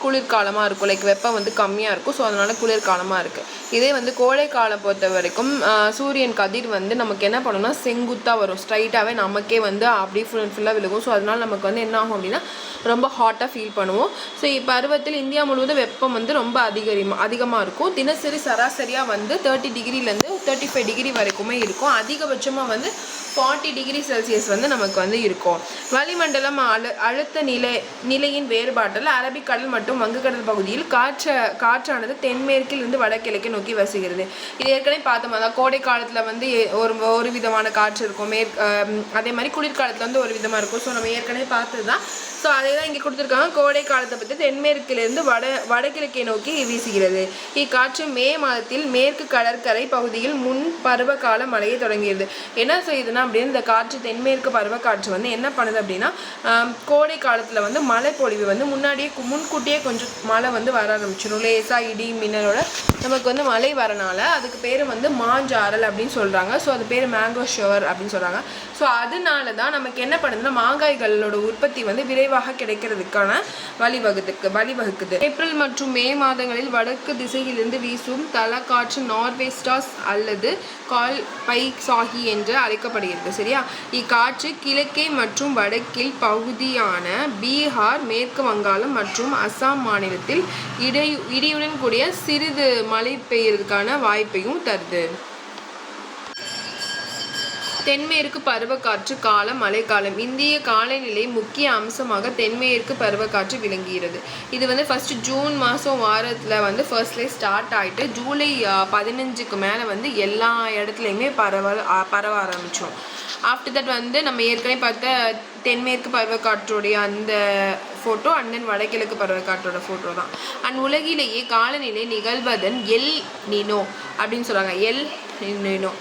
குளிர்காலமாக இருக்கும். லைக் வெப்பம் கம்மியாக இருக்கும். ஸோ அதனால் குளிர்காலமாக இருக்குது. இதே கோடை காலம் பொறுத்த வரைக்கும் சூரியன் கதிர் நமக்கு என்ன பண்ணணும்னா செங்குத்தாக வரும், ஸ்ட்ரைட்டாகவே நமக்கே அப்படியே ஃபுல்லாக விழுகும். ஸோ அதனால் நமக்கு என்ன ஆகும் அப்படின்னா ரொம்ப ஹாட்டாக ஃபீல் பண்ணுவோம். ஸோ இப்பருவத்தில் இந்தியா முழுவதும் வெப்பம் ரொம்ப அதிகமாக இருக்கும். தினசரி சராசரியாக 30 டிகிரிலேருந்து 35 டிகிரி வரைக்குமே இருக்கும். அதிகபட்சமாக 40 டிகிரி செல்சியஸ் நமக்கு இருக்கும். வளிமண்டலம் அழுத்த நிலையின் வேறுபாட்டில் அரபிக்கடல் மற்றும் வங்கக்கடல் பகுதியில் காற்றானது தென்மேற்கில் இருந்து வடகிழக்கு நோக்கி வீசுகிறது. இது ஏற்கனவே பார்த்தோம். அதான் கோடை காலத்தில் ஒரு விதமான காற்று இருக்கும், அதே மாதிரி குளிர்காலத்தில் ஒரு விதமாக இருக்கும். ஸோ நம்ம ஏற்கனவே பார்த்தது தான். ஸோ அதே தான் இங்கே கொடுத்துருக்காங்க. கோடை காலத்தை பற்றி தென்மேற்கிலிருந்து வடகிழக்கை நோக்கி வீசுகிறது. இக்காற்று மே மாதத்தில் மேற்கு கடற்கரை பகுதியில் முன் பருவகால மழையை தொடங்கியது. என்ன செய்யுதுன்னா அப்படின்னு இந்த காற்று தென்மேற்கு பருவக்காற்று என்ன பண்ணுது அப்படின்னா கோடை காலத்தில் மழை பொழிவு முன்கூட்டியே கொஞ்சம் மழை வர ஆரம்பிச்சிடும். லேசாக இடி மின்னலோட நமக்கு மழை வரனால அதுக்கு பேர் மாஞ்சாரல் அப்படின்னு சொல்கிறாங்க. ஸோ அது பேர் மேங்கோ ஷவர் அப்படின்னு சொல்கிறாங்க. ஸோ அதனால தான் நமக்கு என்ன பண்ணுதுன்னா மாங்காய்களோட உற்பத்தி விரைவாக கிடைக்கிறதுக்கான வழிவகுக்குது. ஏப்ரல் மற்றும் மே மாதங்களில் வடக்கு திசையிலிருந்து வீசும் தலக்காற்று நார்வேஸ்டாஸ் அல்லது கால் பைசாகி என்று அழைக்கப்படுகிறது. சரியா? இக்காற்று கிழக்கே மற்றும் வடக்கில் பகுதியான பீகார், மேற்கு வங்காளம் மற்றும் அசாம் மாநிலத்தில் இடியுடன் கூடிய சிறிது மழை பெய்யறதுக்கான வாய்ப்பையும் தருது. தென்மேற்கு பருவக்காற்று காலம் மழைக்காலம். இந்திய காலநிலை முக்கிய அம்சமாக தென்மேற்கு பருவக்காற்று விளங்குகிறது. இது ஃபர்ஸ்ட் ஜூன் மாதம் வாரத்தில் ஃபர்ஸ்ட்லேயே ஸ்டார்ட் ஆகிட்டு ஜூலை 15க்கு மேலே எல்லா இடத்துலையுமே பரவ ஆரம்பித்தோம். ஆஃப்டர் தட் நம்ம ஏற்கனவே பார்த்த தென்மேற்கு பருவக்காற்றுடைய அந்த ஃபோட்டோ அண்ட் தென் வடகிழக்கு பருவக்காற்றோட ஃபோட்டோ தான். அண்ட் உலகிலேயே காலநிலை நிகழ்வதன் எல் நினோ அப்படின்னு சொல்கிறாங்க. எல் நினோ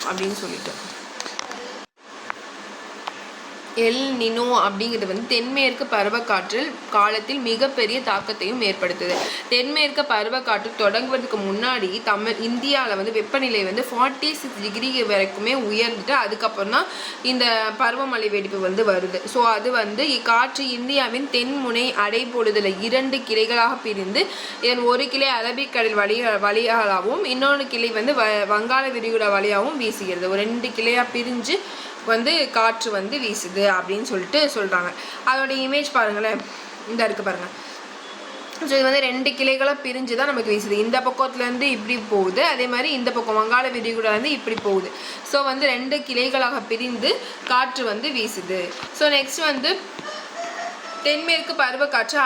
அப்படின்னு சொல்லிட்டு எல் நினோ அப்படிங்கிறது தென்மேற்கு பருவக்காற்றில் காலத்தில் மிகப்பெரிய தாக்கத்தையும் ஏற்படுத்துது. தென்மேற்கு பருவக்காற்று தொடங்குவதற்கு முன்னாடி இந்தியாவில் வெப்பநிலை 46 டிகிரி வரைக்குமே உயர்ந்துட்டு அதுக்கப்புறம் தான் இந்த பருவமழை வெடிப்பு வருது. ஸோ அது இக்காற்று இந்தியாவின் தென்முனை அடைப்பொழுதில் 2 கிளைகளாக பிரிந்து இதன் ஒரு கிளை அரபிக்கடல் வழியாகவும் இன்னொரு கிளை வங்காள விரிகுடா வழியாகவும் வீசுகிறது. ஒரு 2 கிளையாக பிரிஞ்சு காற்று வீசுது அப்படின்னு சொல்லிட்டு சொல்கிறாங்க. அதோட இமேஜ் பாருங்களேன், இந்த இருக்குது பாருங்கள். ஸோ இது 2 கிளைகளாக பிரிஞ்சு தான் நமக்கு வீசுது. இந்த பக்கத்துலேருந்து இப்படி போகுது, அதே மாதிரி இந்த பக்கம் வங்காள விரிகுடாலேருந்து இப்படி போகுது. ஸோ 2 கிளைகளாக பிரிந்து காற்று வீசுது. ஸோ நெக்ஸ்ட் தென்மேற்கு பருவக்காற்று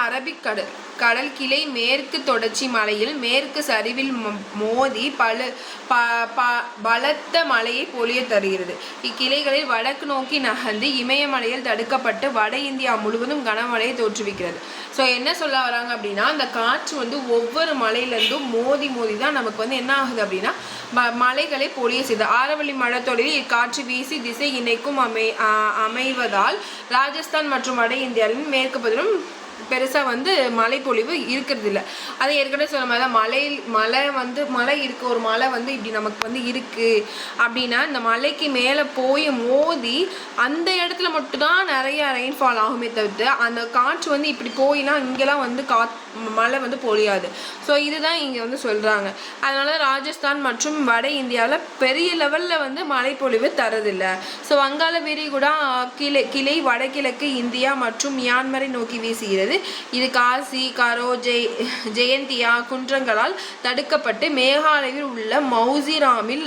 கடல் கிளை மேற்கு தொடர்ச்சி மலையில் மேற்கு சரிவில் மோதி பலத்த மழையை பொழிய தருகிறது. இக்கிளைகளில் வடக்கு நோக்கி நகர்ந்து இமயமலையில் தடுக்கப்பட்டு வட இந்தியா முழுவதும் கனமழையை தோற்றுவிக்கிறது. ஸோ என்ன சொல்ல வராங்க அப்படின்னா இந்த காற்று ஒவ்வொரு மலையிலேருந்தும் மோதி தான் நமக்கு என்ன ஆகுது அப்படின்னா மலைகளை பொழிய செய்யுது. ஆரவள்ளி மழைத்தொடரில் இக்காற்று வீசி திசை இணைக்கும் அமைவதால் ராஜஸ்தான் மற்றும் வட இந்தியாவின் மேற்கு பகுதியிலும் பெருசாக வந்து மழைப்பொழிவு இருக்கிறது இல்லை. அதை ஏற்கனவே சொன்ன மாதிரி தான் மழை இருக்குது, ஒரு மலை வந்து இப்படி நமக்கு வந்து இருக்குது அப்படின்னா இந்த மலைக்கு மேலே போய் மோதி அந்த இடத்துல மட்டும்தான் நிறையா ரெயின்ஃபால் ஆகுமே தவிர்த்து அந்த காற்று வந்து இப்படி போயினா இங்கெல்லாம் வந்து மழை வந்து பொழியாது. ஸோ இதுதான் இங்கே வந்து சொல்கிறாங்க. அதனால ராஜஸ்தான் மற்றும் வட இந்தியாவில் பெரிய லெவலில் வந்து மழைப்பொழிவு தரதில்லை. ஸோ வங்காள விரிகுடா கிளை வடகிழக்கு இந்தியா மற்றும் மியான்மரை நோக்கி வீசுகிறது. இது காசி, கரோ, ஜெயந்தியா குன்றங்களால் தடுக்கப்பட்டு மேகாலயாவில் உள்ள மௌசிராமில்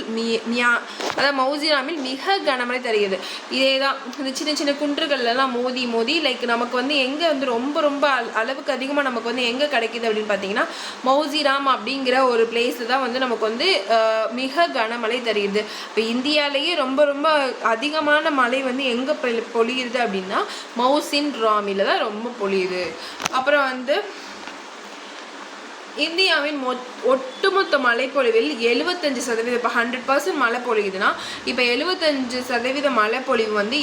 மிக கனமழை தருகிறது. இதே தான் இந்த சின்ன சின்ன குன்றுகள்லாம் மோதி லைக் நமக்கு வந்து எங்கே வந்து ரொம்ப அளவுக்கு அதிகமாக நமக்கு வந்து எங்கே கிடைக்குது அப்படின்னு பார்த்தீங்கன்னா மௌசிராம் அப்படிங்கிற ஒரு பிளேஸில் தான் வந்து நமக்கு வந்து மிக கனமழை தருகிறது. இப்போ இந்தியாவிலேயே ரொம்ப அதிகமான மழை வந்து எங்கே பொழியுது அப்படின்னா மௌசின் ராமில் தான் ரொம்ப பொழியுது. அப்புறம் வந்து இந்தியாவின் ஒட்டுமொத்த மழைப்பொழிவில் 75% இப்போ 100% மழை பொழியுதுன்னா இப்போ 75% மழைப்பொழிவு வந்து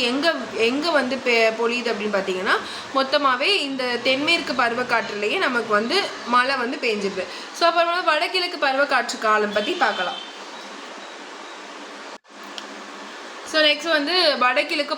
எங்கே வந்து பொழியுது அப்படின்னு பார்த்தீங்கன்னா மொத்தமாகவே இந்த தென்மேற்கு பருவக்காற்றுலேயே நமக்கு வந்து மழை வந்து பெஞ்சிருது. ஸோ அப்புறமா வடகிழக்கு பருவக்காற்று காலம் பற்றி பார்க்கலாம். ஸோ நெக்ஸ்ட் வந்து வடகிழக்கு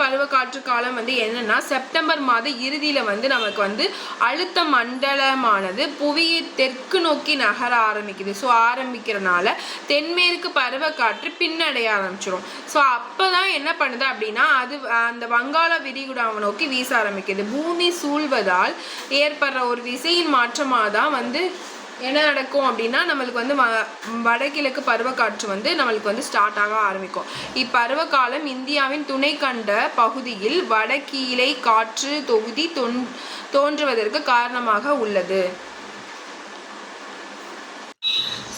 பருவக்காற்று காலம் வந்து என்னென்னா செப்டம்பர் மாத இறுதியில் வந்து நமக்கு வந்து அழுத்த மண்டலமானது புவியை தெற்கு நோக்கி நகர ஆரம்பிக்குது. ஸோ ஆரம்பிக்கிறனால தென்மேற்கு பருவக்காற்று பின்னடைய ஆரம்பிச்சிடும். ஸோ அப்போ தான் என்ன பண்ணுது அப்படின்னா அது அந்த வங்காள விரிகுடாவை நோக்கி வீச ஆரம்பிக்குது. பூமி சூழ்வதால் ஏற்படுற ஒரு விசையின் மாற்றமாக தான் வந்து என்ன நடக்கும் அப்படின்னா நம்மளுக்கு வந்து வடகிழக்கு பருவக்காற்று வந்து நம்மளுக்கு வந்து ஸ்டார்ட் ஆக ஆரம்பிக்கும். இப்பருவகாலம் இந்தியாவின் துணை கண்ட பகுதியில் வடகீழை காற்று தொகுதி தோன்றுவதற்கு காரணமாக உள்ளது.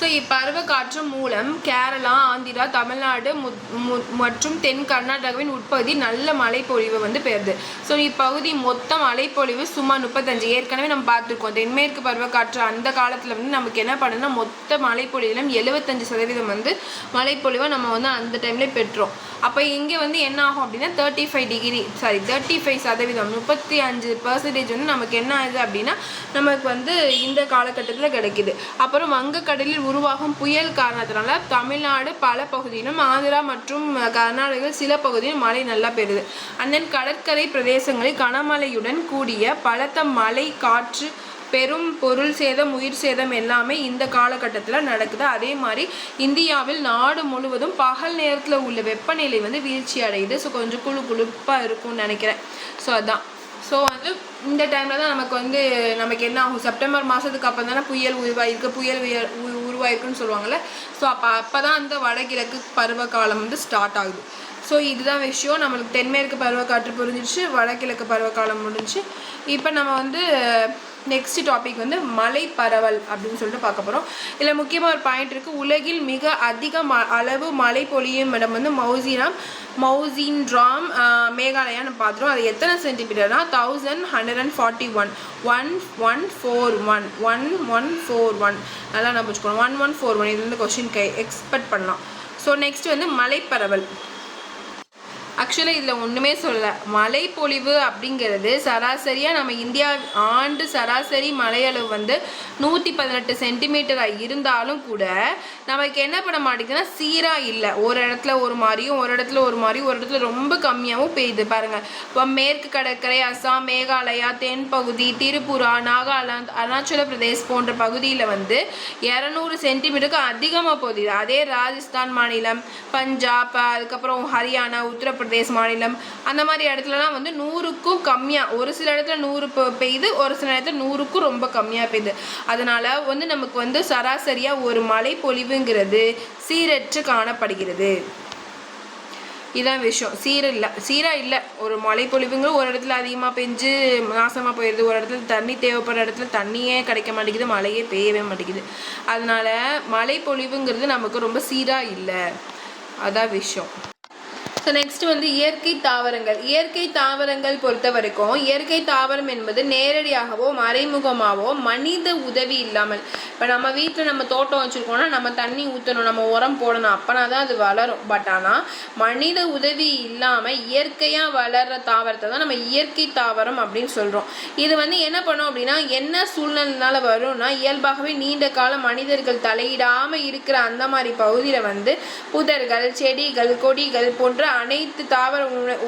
ஸோ இப்பருவக்காற்று மூலம் கேரளா, ஆந்திரா, தமிழ்நாடு மற்றும் தென் கர்நாடகாவின் உட்பகுதி நல்ல மழைப்பொழிவு வந்து பெறுது. ஸோ இப்பகுதி மொத்த மழைப்பொழிவு சுமார் 35. ஏற்கனவே நம்ம பார்த்துருக்கோம் தென்மேற்கு பருவக்காற்று அந்த காலத்தில் வந்து நமக்கு என்ன பண்ணுன்னா மொத்த மழைப்பொழிவிலும் 75% வந்து மழைப்பொழிவை நம்ம வந்து அந்த டைம்லேயே பெற்றோம். அப்போ இங்கே வந்து என்ன ஆகும் அப்படின்னா 35% 35% வந்து நமக்கு என்ன ஆகுது அப்படின்னா நமக்கு வந்து இந்த காலகட்டத்தில் கிடைக்குது. அப்புறம் வங்கக்கடலில் உருவாகும் புயல் காரணத்தினால தமிழ்நாடு பல பகுதியிலும் ஆந்திரா மற்றும் கர்நாடகாவில் சில பகுதியிலும் மழை நல்லா பெறுது. அண்ட் தென் கடற்கரை பிரதேசங்களில் கனமழையுடன் கூடிய பலத்த மழை, காற்று, பெரும் பொருள் சேதம், உயிர் சேதம் எல்லாமே இந்த காலகட்டத்தில் நடக்குது. அதே மாதிரி இந்தியாவில் நாடு முழுவதும் பகல் நேரத்தில் உள்ள வெப்பநிலை வந்து வீழ்ச்சி அடையுது. ஸோ கொஞ்சம் குளிப்பாக இருக்கும்னு நினைக்கிறேன். ஸோ அதுதான். ஸோ வந்து இந்த டைமில் தான் நமக்கு என்ன ஆகும், செப்டம்பர் மாதத்துக்கு அப்போ தானே புயல் உருவாயிருக்குன்னு சொல்லுவாங்கள்ல. ஸோ அப்போ தான் அந்த வடகிழக்கு பருவகாலம் வந்து ஸ்டார்ட் ஆகுது. ஸோ இதுதான் விஷயம். நம்மளுக்கு தென்மேற்கு பருவக்காற்று புரிஞ்சிடுச்சு, வடகிழக்கு பருவகாலம் முடிஞ்சிச்சு. இப்போ நம்ம வந்து நெக்ஸ்ட் டாபிக் வந்து மலை பரவல் அப்படின்னு சொல்லிட்டு பார்க்க போகிறோம். இதில் முக்கியமாக ஒரு பாயிண்ட் இருக்குது. உலகில் மிக அதிக அளவு மழை பொழியும் இடம் வந்து மௌசின்ராம் மேகாலயா நம்ம பார்த்துருவோம். அது எத்தனை சென்டிமீட்டர்னா 1141 நல்லா நம்ம வச்சுக்கணும். 1141 இது வந்து கொஸ்டின் எக்ஸ்பெக்ட் பண்ணலாம். ஸோ நெக்ஸ்ட் வந்து மலைப்பரவல். ஆக்சுவலாக இதில் ஒன்றுமே சொல்லலை. மழைப்பொழிவு அப்படிங்கிறது சராசரியாக நம்ம இந்தியா ஆண்டு சராசரி மழையளவு வந்து 118 சென்டிமீட்டராக இருந்தாலும் கூட நமக்கு என்ன பண்ண மாட்டேங்குதுன்னா சீராக இல்லை. ஒரு இடத்துல ஒரு மாதிரியும் ஒரு இடத்துல ரொம்ப கம்மியாகவும் பெய்யுது. பாருங்கள், இப்போ மேற்கு கடற்கரை, அசாம், மேகாலயா, தென்பகுதி, திரிபுரா, நாகாலாந்து, அருணாச்சல பிரதேஷ் போன்ற பகுதியில் வந்து 200 சென்டிமீட்டருக்கு அதிகமாக போகுது. அதே ராஜஸ்தான் மாநிலம், பஞ்சாப், அதுக்கப்புறம் ஹரியானா, உத்தரப்பிரதேஷ் மாநிலம் அந்த மாதிரி இடத்துலலாம் வந்து 100க்கும் கம்மியாக, ஒரு சில இடத்துல 100 பெய்யுது, ஒரு சில இடத்துல 100க்கும் ரொம்ப கம்மியாக பெய்யுது. அதனால வந்து நமக்கு வந்து சராசரியாக ஒரு மழை பொழிவுங்கிறது சீரற்று காணப்படுகிறது. இதான் விஷயம். சீராக இல்லை. ஒரு மழைப்பொழிவுங்கிற ஒரு இடத்துல அதிகமாக பெஞ்சு நாசமாக போயிடுது, ஒரு இடத்துல தண்ணி தேவைப்படுற இடத்துல தண்ணியே கிடைக்க மாட்டேங்குது, மழையே பெய்யவே மாட்டேங்குது. அதனால மழைப்பொழிவுங்கிறது நமக்கு ரொம்ப சீராக இல்லை. அதான் விஷயம். ஸோ நெக்ஸ்ட் வந்து இயற்கை தாவரங்கள். இயற்கை தாவரங்கள் பொறுத்த வரைக்கும் இயற்கை தாவரம் என்பது நேரடியாகவோ மறைமுகமாகவோ மனித உதவி இல்லாமல், இப்போ நம்ம வீட்டில் நம்ம தோட்டம் வச்சுருக்கோம்னா நம்ம தண்ணி ஊற்றணும், நம்ம உரம் போடணும், அப்போனா தான் அது வளரும். பட் ஆனால் மனித உதவி இல்லாமல் இயற்கையாக வளர்கிற தாவரத்தை தான் நம்ம இயற்கை தாவரம் அப்படின்னு சொல்கிறோம். இது வந்து என்ன பண்ணும் அப்படின்னா, என்ன சூழ்நிலைனால வரும்னா, இயல்பாகவே நீண்ட காலம் மனிதர்கள் தலையிடாமல் இருக்கிற அந்த மாதிரி பகுதியில் வந்து புதர்கள், செடிகள், கொடிகள் போன்ற அனைத்து தாவர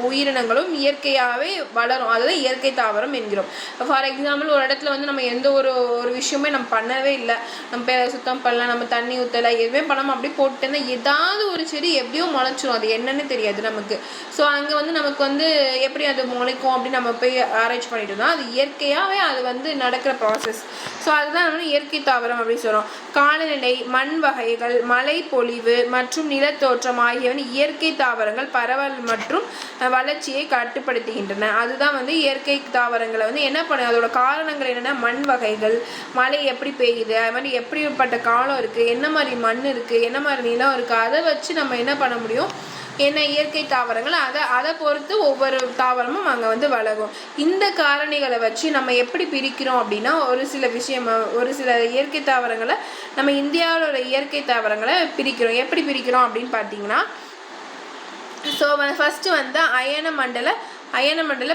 உயிரினங்களும் இயற்கையாகவே வளரும். அதுதான் இயற்கை தாவரம் என்கிறோம். ஃபார் எக்ஸாம்பிள், ஒரு இடத்துல வந்து நம்ம எந்த ஒரு விஷயமே நம்ம பண்ணவே இல்லை, நம்ம பேரை சுத்தம் பண்ணல, நம்ம தண்ணி ஊற்றலை, எதுவுமே பண்ணாமல் அப்படியே போட்டுன்னா ஏதாவது ஒரு செடி எப்படியோ முளைச்சிரும். அது என்னன்னு தெரியாது நமக்கு. ஸோ அங்கே வந்து நமக்கு வந்து எப்படி அது முளைக்கும் அப்படின்னு நம்ம போய் ஆராய்ச்சி பண்ணிட்டு இருந்தோம். அது இயற்கையாகவே அது வந்து நடக்கிற ப்ராசஸ். ஸோ அதுதான் நம்ம இயற்கை தாவரம் அப்படின்னு சொல்கிறோம். காலநிலை, மண் வகைகள், மழை பொழிவு மற்றும் நிலத்தோற்றம் ஆகியவை இயற்கை தாவரங்கள் பரவல் மற்றும் வளர்ச்சியை கட்டுப்படுத்துகின்றன. அதுதான் வந்து இயற்கை தாவரங்களை வந்து என்ன பண்ண, அதோட காரணங்கள் என்னென்னா மண் வகைகள், மழை எப்படி பெய்யுது, அது மாதிரி எப்படிப்பட்ட காலம் இருக்குது, என்ன மாதிரி மண் இருக்குது, என்ன மாதிரி நிலம் இருக்குது, அதை வச்சு நம்ம என்ன பண்ண முடியும், என்ன இயற்கை தாவரங்கள் அதை பொறுத்து ஒவ்வொரு தாவரமும் அங்கே வந்து வளரும். இந்த காரணிகளை வச்சு நம்ம எப்படி பிரிக்கிறோம் அப்படின்னா, ஒரு சில இயற்கை தாவரங்களை நம்ம இந்தியாவோட இயற்கை தாவரங்களை பிரிக்கிறோம். எப்படி பிரிக்கிறோம் அப்படின்னு பார்த்தீங்கன்னா, ஸோ ஃபஸ்ட்டு வந்து அயன மண்டல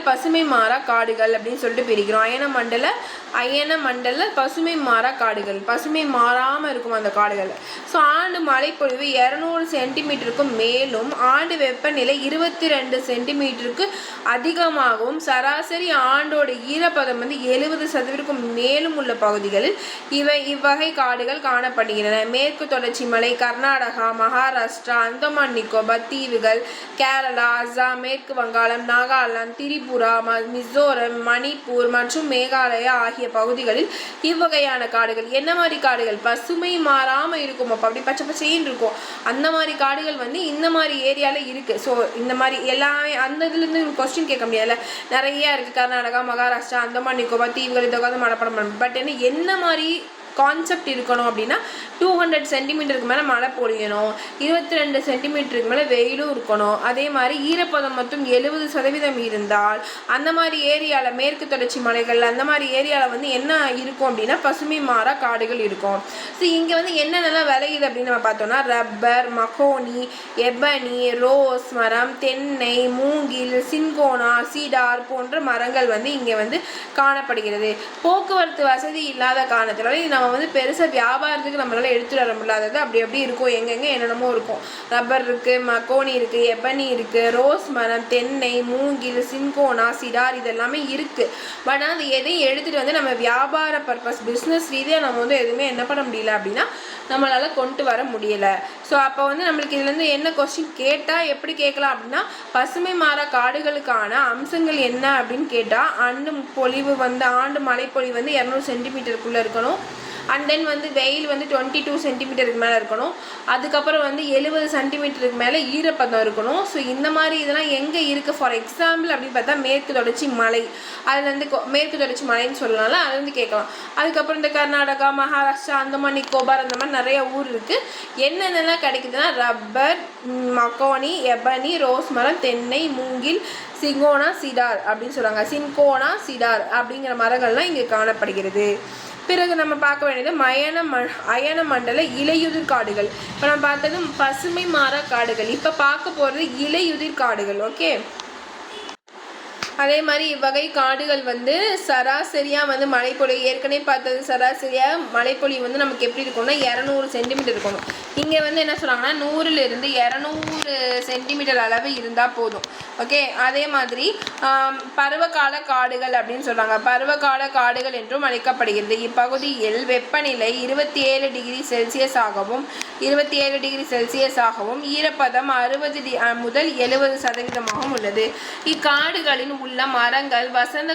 பசுமை மாறா காடுகள் அப்படின்னு சொல்லிட்டு பிரிக்கிறோம். அயன மண்டல பசுமை மாறா காடுகள், பசுமை மாறாமல் இருக்கும் அந்த காடுகள். ஸோ ஆண்டு மழைப்பொழிவு 200 சென்டிமீட்டருக்கும் மேலும், ஆண்டு வெப்பநிலை 22 சென்டிமீட்டருக்கு அதிகமாகவும், சராசரி ஆண்டோட ஈரப்பதம் வந்து 70% மேலும் உள்ள பகுதிகளில் இவ்வகை காடுகள் காணப்படுகின்றன. மேற்கு தொடர்ச்சி மலை, கர்நாடகா, மகாராஷ்டிரா, அந்தமான் நிக்கோபார் தீவுகள், கேரளா, அஸ்ஸாம், மேற்கு வங்காளம், நாகாலாந்து, திரிபுரா, மிசோரம், மணிப்பூர் மற்றும் மேகாலயா ஆகிய பகுதிகளில் இவ்வகையான காடுகள். என்ன மாதிரி காடுகள்? பசுமை மாறாமல் இருக்கும், அப்போ அப்படி பச்சை பச்சைன்னு இருக்கும். அந்த மாதிரி காடுகள் வந்து இந்த மாதிரி ஏரியாவில் இருக்குது. ஸோ இந்த மாதிரி எல்லாமே அந்த இதுலேருந்து கொஸ்டின் கேட்க முடியாதுல்ல, நிறையா இருக்குது. கர்நாடகா, மகாராஷ்டிரா, அந்தமான் நிக்கோபார் தீவுகள், இதை வந்து மனப்பாடம் பண்ணணும். பட் என்ன மாதிரி கான்செப்ட் இருக்கணும் அப்படின்னா, 200 சென்டிமீட்டருக்கு மேலே மழை பொழியணும், 22 சென்டிமீட்டருக்கு மேலே வெயிலும் இருக்கணும், அதே மாதிரி ஈரப்பதம் மட்டும் 70% இருந்தால் அந்த மாதிரி ஏரியாவில், மேற்கு தொடர்ச்சி மலைகள் அந்த மாதிரி ஏரியாவில் வந்து என்ன இருக்கும் அப்படின்னா பசுமை மாறா காடுகள் இருக்கும். ஸோ இங்கே வந்து என்னென்னலாம் விளையுது அப்படின்னு நம்ம பார்த்தோம்னா, ரப்பர், மகோனி, எபனி, ரோஸ் மரம், தென்னை, மூங்கில், சின்கோனா, சீடார் போன்ற மரங்கள் வந்து இங்கே வந்து காணப்படுகிறது. போக்குவரத்து வசதி இல்லாத காரணத்தினால நம்ம வந்து பெருசாக வியாபாரத்துக்கு நம்மளால எடுத்துகிட்டு வர முடியாதது அப்படி இருக்கும். எங்கெங்கே என்னென்னமோ இருக்கும். ரப்பர் இருக்குது, மகோனி இருக்குது, எபனி இருக்குது, ரோஸ் மரம், தென்னை, மூங்கில், சின்கோனா, சிடார் இதெல்லாமே இருக்குது. பட் ஆனால் அது எதையும் எடுத்துகிட்டு வந்து நம்ம வியாபார பர்பஸ், பிஸ்னஸ் ரீதியாக நம்ம வந்து எதுவுமே என்ன பண்ண முடியல அப்படின்னா நம்மளால் கொண்டு வர முடியலை. ஸோ அப்போ வந்து நம்மளுக்கு இதுலேருந்து என்ன கொஸ்டின் கேட்டால் எப்படி கேட்கலாம் அப்படின்னா, பசுமை மாறா காடுகளுக்கான அம்சங்கள் என்ன அப்படின்னு கேட்டால், ஆண்டு மழைப்பொழிவு வந்து 200 சென்டிமீட்டருக்குள்ளே இருக்கணும். அண்ட் தென் வந்து வெயில் வந்து 22 சென்டிமீட்டருக்கு மேலே இருக்கணும். அதுக்கப்புறம் வந்து 70 சென்டிமீட்டருக்கு மேலே ஈரப்பதம் இருக்கணும். ஸோ இந்த மாதிரி இதெல்லாம் எங்கே இருக்குது? ஃபார் எக்ஸாம்பிள் அப்படின்னு பார்த்தா மேற்கு தொடர்ச்சி மலை, அதில் வந்து மேற்கு தொடர்ச்சி மலைன்னு சொல்லலாம்ல, அது வந்து கேட்கலாம். அதுக்கப்புறம் இந்த கர்நாடகா, மகாராஷ்டிரா, அந்தமான் நிக்கோபார் அந்த மாதிரி நிறைய ஊர் இருக்குது. என்னென்னலாம் கிடைக்குதுன்னா, ரப்பர், மகோனி, எபனி, ரோஸ் மரம், தென்னை, மூங்கில், சின்கோனா, சிடார் அப்படின்னு சொல்கிறாங்க. சின்கோனா, சிடார் அப்படிங்கிற மரங்கள்லாம் இங்கே காணப்படுகிறது. பிறகு நம்ம பார்க்க வேண்டியது அயன மண்டல இலையுதிர் காடுகள். இப்போ நம்ம பார்த்தது பசுமை மாறா காடுகள். இப்போ பார்க்க போகிறது இலையுதிர் காடுகள். ஓகே, அதே மாதிரி இவ்வகை காடுகள் வந்து சராசரியாக வந்து மழைப்பொழிவு, ஏற்கனவே பார்த்தது சராசரியாக மழைப்பொழிவு வந்து நமக்கு எப்படி இருக்கும்னா 200 சென்டிமீட்டர் இருக்கணும். இங்கே வந்து என்ன சொல்கிறாங்கன்னா 100லிருந்து 200 சென்டிமீட்டர் அளவு இருந்தால் போதும். ஓகே, அதே மாதிரி பருவகால காடுகள் அப்படின்னு சொல்கிறாங்க. பருவகால காடுகள் என்றும் அழைக்கப்படுகிறது. இப்பகுதியில் வெப்பநிலை 27 டிகிரி செல்சியஸ் ஆகவும் ஈரப்பதம் 60 முதல் 70% உள்ளது. இக்காடுகளின் உள்ள மரங்கள் வசந்த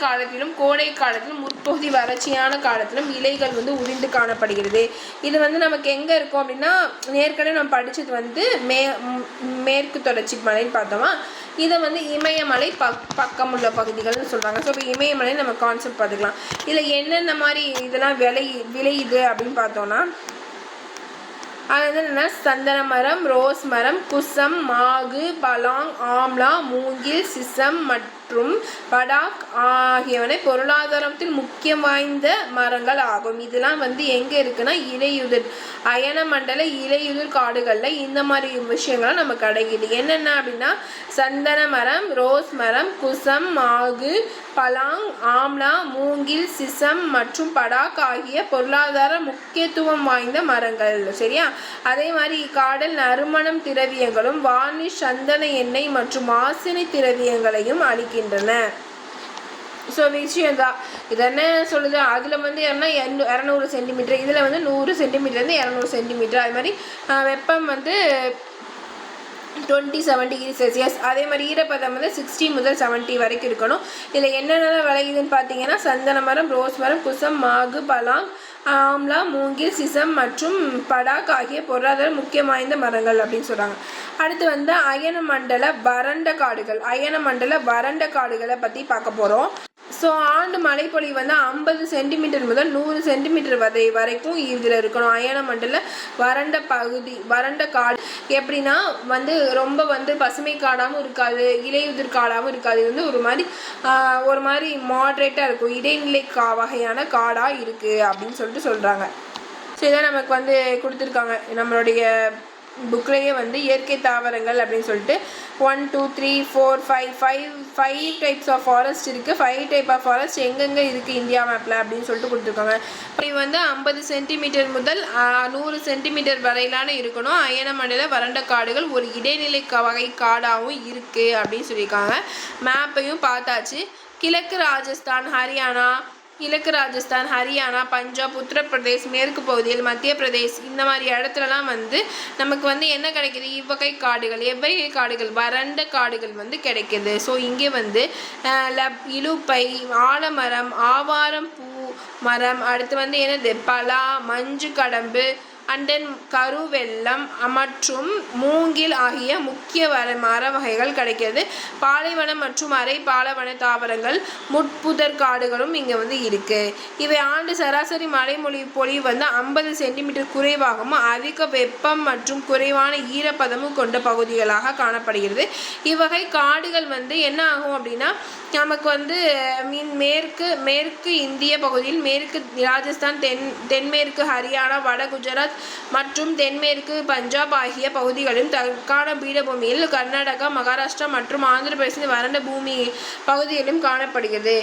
காலத்திலும் கோடை காலத்திலும் முற்பகுதி வறட்சியான காலத்திலும் இலைகள் வந்து உதிர்ந்து காணப்படுகிறது. இது வந்து நமக்கு எங்கே இருக்கும் அப்படின்னா, ஏற்கனவே நம்ம படித்தது வந்து மேற்கு தொடர்ச்சி மலைன்னு பார்த்தோமா, இதை வந்து இமயமலை பக்கம் உள்ள பகுதிகள்னு சொல்கிறாங்க. ஸோ இப்போ இமயமலை நம்ம கான்செப்ட் பார்த்துக்கலாம். இதில் என்னென்ன மாதிரி இதெல்லாம் விளையுது அப்படின்னு பார்த்தோன்னா, அது வந்து என்னென்னா சந்தன மரம், ரோஸ் மரம், குசம், மாகு, பலாங், ஆம்லா, மூங்கில், சிசம் மற்றும் படாக் ஆகியவனை பொருளாதாரத்தில் முக்கியம் வாய்ந்த மரங்கள் ஆகும். இதெல்லாம் வந்து எங்கே இருக்குன்னா இலையுதிர் அயன மண்டல இலையுதிர் காடுகளில் இந்த மாதிரி விஷயங்கள்லாம் நம்ம கிடைக்குது. என்னென்ன அப்படின்னா சந்தன மரம், ரோஸ் மரம், குசம், மாகு, பலாங், ஆம்லா, மூங்கில், சிசம் மற்றும் படாக் ஆகிய பொருளாதார முக்கியத்துவம் வாய்ந்த மரங்கள். சரியா? அதே மாதிரி இக்காடல் நறுமணம் திரவியங்களும் வார்னிஷ், சந்தன எண்ணெய் மற்றும் வாசனை திரவியங்களையும் அளிக்கின்றன. ஸோ விஷயம்தான் இது என்ன சொல்லுது, அதில் வந்து என்ன 200 சென்டிமீட்டர், இதில் வந்து 100 சென்டிமீட்டர்லேருந்து 200 சென்டிமீட்டர். அது மாதிரி வெப்பம் வந்து 27 டிகிரி செல்சியஸ். அதே மாதிரி ஈரப்பதம் வந்து 60 முதல் 70 வரைக்கும் இருக்கணும். இதில் என்னென்ன விளையுதுன்னு பார்த்தீங்கன்னா சந்தன மரம், ரோஸ் மரம், குசம், மாகு, பலாங், ஆம்லா, மூங்கில், சிசம் மற்றும் படாக் ஆகிய பொருளாதார முக்கியம் வாய்ந்த மரங்கள் அப்படின்னு சொல்கிறாங்க. அடுத்து வந்து அயன மண்டல வறண்ட காடுகள். அயன மண்டல வறண்ட காடுகளை பற்றி பார்க்க போகிறோம். ஸோ ஆண்டு மழைப்பொழிவு வந்து 50 சென்டிமீட்டர் முதல் 100 சென்டிமீட்டர் வரைக்கும் இதில் இருக்கணும். அயன மண்டல வறண்ட பகுதி, வறண்ட காடு எப்படின்னா வந்து ரொம்ப வந்து பசுமை காடாகவும் இருக்காது, இலையுதிர் காடாகவும் இருக்காது. இது வந்து ஒரு மாதிரி மாட்ரேட்டாக இருக்கும், இடைநிலை வகையான காடாக இருக்குது அப்படின்னு சொல்லிட்டு சொல்கிறாங்க. ஸோ இதான் நமக்கு வந்து கொடுத்துருக்காங்க நம்மளுடைய புக்லேயே வந்து இயற்கை தாவரங்கள் அப்படின்னு சொல்லிட்டு 1 2 3 4 5 டைப்ஸ் ஆஃப் ஃபாரஸ்ட் இருக்குது. 5 டைப் ஆஃப் ஃபாரஸ்ட் எங்கெங்கே இருக்குது இந்தியா மேப்பில் அப்படின்னு சொல்லிட்டு கொடுத்துருக்காங்க. இது வந்து 50 சென்டிமீட்டர் முதல் 100 சென்டிமீட்டர் வரையிலான இருக்கணும். அயன மண்டல வறண்ட காடுகள் ஒரு இடைநிலை வகை காடாகவும் இருக்குது அப்படின்னு சொல்லியிருக்காங்க. மேப்பையும் பார்த்தாச்சு. கிழக்கு ராஜஸ்தான், ஹரியானா, பஞ்சாப், உத்தரப்பிரதேஷ், மேற்கு பகுதியில், மத்திய பிரதேஷ் இந்த மாதிரி இடத்துலலாம் வந்து நமக்கு வந்து என்ன கிடைக்கிது, இவ்வகை காடுகள். எவ்வகை காடுகள்? வறண்ட காடுகள் வந்து கிடைக்கிது. ஸோ இங்கே வந்து இலுப்பை, ஆலமரம், ஆவாரம் பூ மரம், அடுத்து வந்து என்னது பலா, மஞ்சு கடம்பு, அண்ட் தென் கருவெல்லம் மற்றும் மூங்கில் ஆகிய முக்கிய மர வகைகள் கிடைக்கிறது. பாலைவனம் மற்றும் அரை பாலைவன தாவரங்கள், முட்புதர் காடுகளும் இங்கே வந்து இருக்குது. இவை ஆண்டு சராசரி மழை பொழிவு வந்து 50 சென்டிமீட்டர் குறைவாகவும் அதிக வெப்பம் மற்றும் குறைவான ஈரப்பதமும் கொண்ட பகுதிகளாக காணப்படுகிறது. இவ்வகை காடுகள் வந்து என்ன ஆகும் அப்படின்னா நமக்கு வந்து மேற்கு இந்திய பகுதியில், மேற்கு ராஜஸ்தான், தென்மேற்கு ஹரியானா, வட குஜராத் மற்றும் தென்மேற்கு பஞ்சாப் ஆகிய பகுதிகளிலும், தற்கால பீடபூமியில் கர்நாடகா, மகாராஷ்டிரா மற்றும் ஆந்திர பிரதேச வறண்ட பூமி பகுதிகளிலும் காணப்படுகிறது.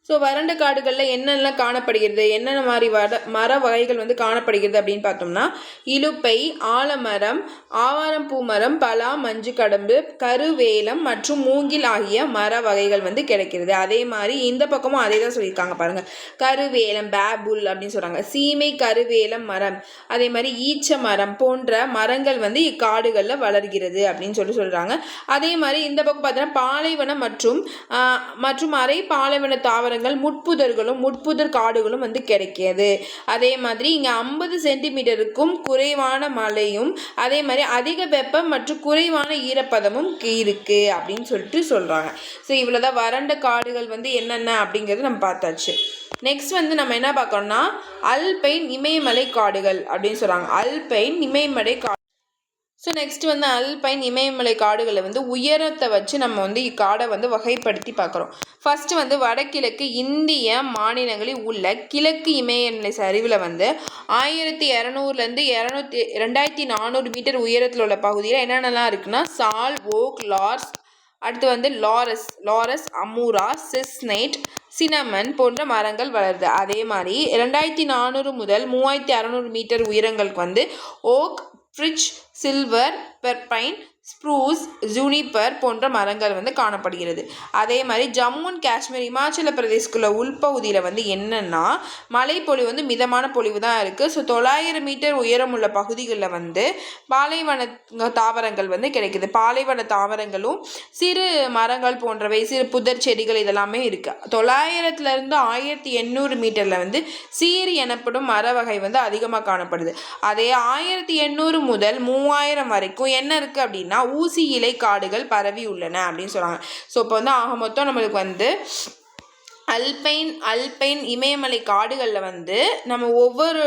ஸோ வறண்ட காடுகளில் என்னெல்லாம் காணப்படுகிறது, என்னென்ன மாதிரி மர வகைகள் வந்து காணப்படுகிறது அப்படின்னு பார்த்தோம்னா இலுப்பை, ஆலமரம், ஆவாரம் பூ மரம், பலா, மஞ்சு கடம்பு, கருவேலம் மற்றும் மூங்கில் ஆகிய மர வகைகள் வந்து கிடைக்கிறது. அதே மாதிரி இந்த பக்கமும் அதே தான் சொல்லியிருக்காங்க பாருங்கள். கருவேலம், பேபுல் அப்படின்னு சொல்கிறாங்க. சீமை கருவேலம் மரம், அதே மாதிரி ஈச்ச மரம் போன்ற மரங்கள் வந்து இக்காடுகளில் வளர்கிறது அப்படின்னு சொல்கிறாங்க. அதே மாதிரி இந்த பக்கம் பார்த்தீங்கன்னா பாலைவனம் மற்றும் அரை பாலைவன தாவரங்கள், முட்புதர் காடுகளும் வந்து கிடைக்கிது. அதே மாதிரி இங்கே 50 சென்டிமீட்டருக்கும் குறைவான மழையும், அதே மாதிரி அதிக வெப்பம் மற்றும் குறைவான ஈரப்பதமும் இருக்கு அப்படின்னு சொல்லிட்டு சொல்கிறாங்க. ஸோ இவ்வளோதான் வறண்ட காடுகள் வந்து என்னென்ன அப்படிங்கிறது நம்ம பார்த்தாச்சு. நெக்ஸ்ட் வந்து நம்ம என்ன பார்க்கணும்னா அல்பைன் இமயமலை காடுகள் அப்படின்னு சொல்கிறாங்க. அல்பைன் இமயமலை காடு. ஸோ நெக்ஸ்ட் வந்து அல்பைன் இமயமலை காடுகளை வந்து உயரத்தை வச்சு நம்ம வந்து இக்காடை வந்து வகைப்படுத்தி பார்க்குறோம். ஃபஸ்ட்டு வந்து வடகிழக்கு இந்திய மாநிலங்களில் உள்ள கிழக்கு இமயமலை சரிவில் வந்து 1200 2400 மீட்டர் உயரத்தில் உள்ள பகுதியில் என்னென்னலாம் இருக்குன்னா சால், ஓக், லார்ஸ், அடுத்து வந்து லாரஸ், அமூரா, சிஸ்னைட், சினமன் போன்ற மரங்கள் வளருது. அதே மாதிரி 2400 முதல் 3600 மீட்டர் உயரங்களுக்கு வந்து ஓக், ஃப்ரிட்ஜ், சில்வர், பெர்பைன், ஸ்ப்ரூஸ், ஜூனிப்பர் போன்ற மரங்கள் வந்து காணப்படுகிறது. அதே மாதிரி ஜம்மு அண்ட் காஷ்மீர், இமாச்சல பிரதேசக்குள்ள உள்பகுதியில் வந்து என்னென்னா மழைப்பொழிவு வந்து மிதமான பொழிவு தான் இருக்குது. ஸோ 900 மீட்டர் உயரம் உள்ள பகுதிகளில் வந்து பாலைவன தாவரங்கள் வந்து கிடைக்குது. பாலைவன தாவரங்களும் சிறு மரங்கள் போன்றவை, சிறு புதர் செடிகள் இதெல்லாமே இருக்குது. 900லேருந்து 1800 மீட்டரில் வந்து சீரி எனப்படும் மர வகை வந்து அதிகமாக காணப்படுது. அதே 1800 முதல் 3000 வரைக்கும் என்ன இருக்குது அப்படின்னா ஊசி இலை காடுகள் பரவி உள்ளன அப்படின்னு சொல்கிறாங்க. ஸோ இப்போ வந்து ஆக மொத்தம் நம்மளுக்கு வந்து அல்பைன் இமயமலை காடுகளில் வந்து நம்ம ஒவ்வொரு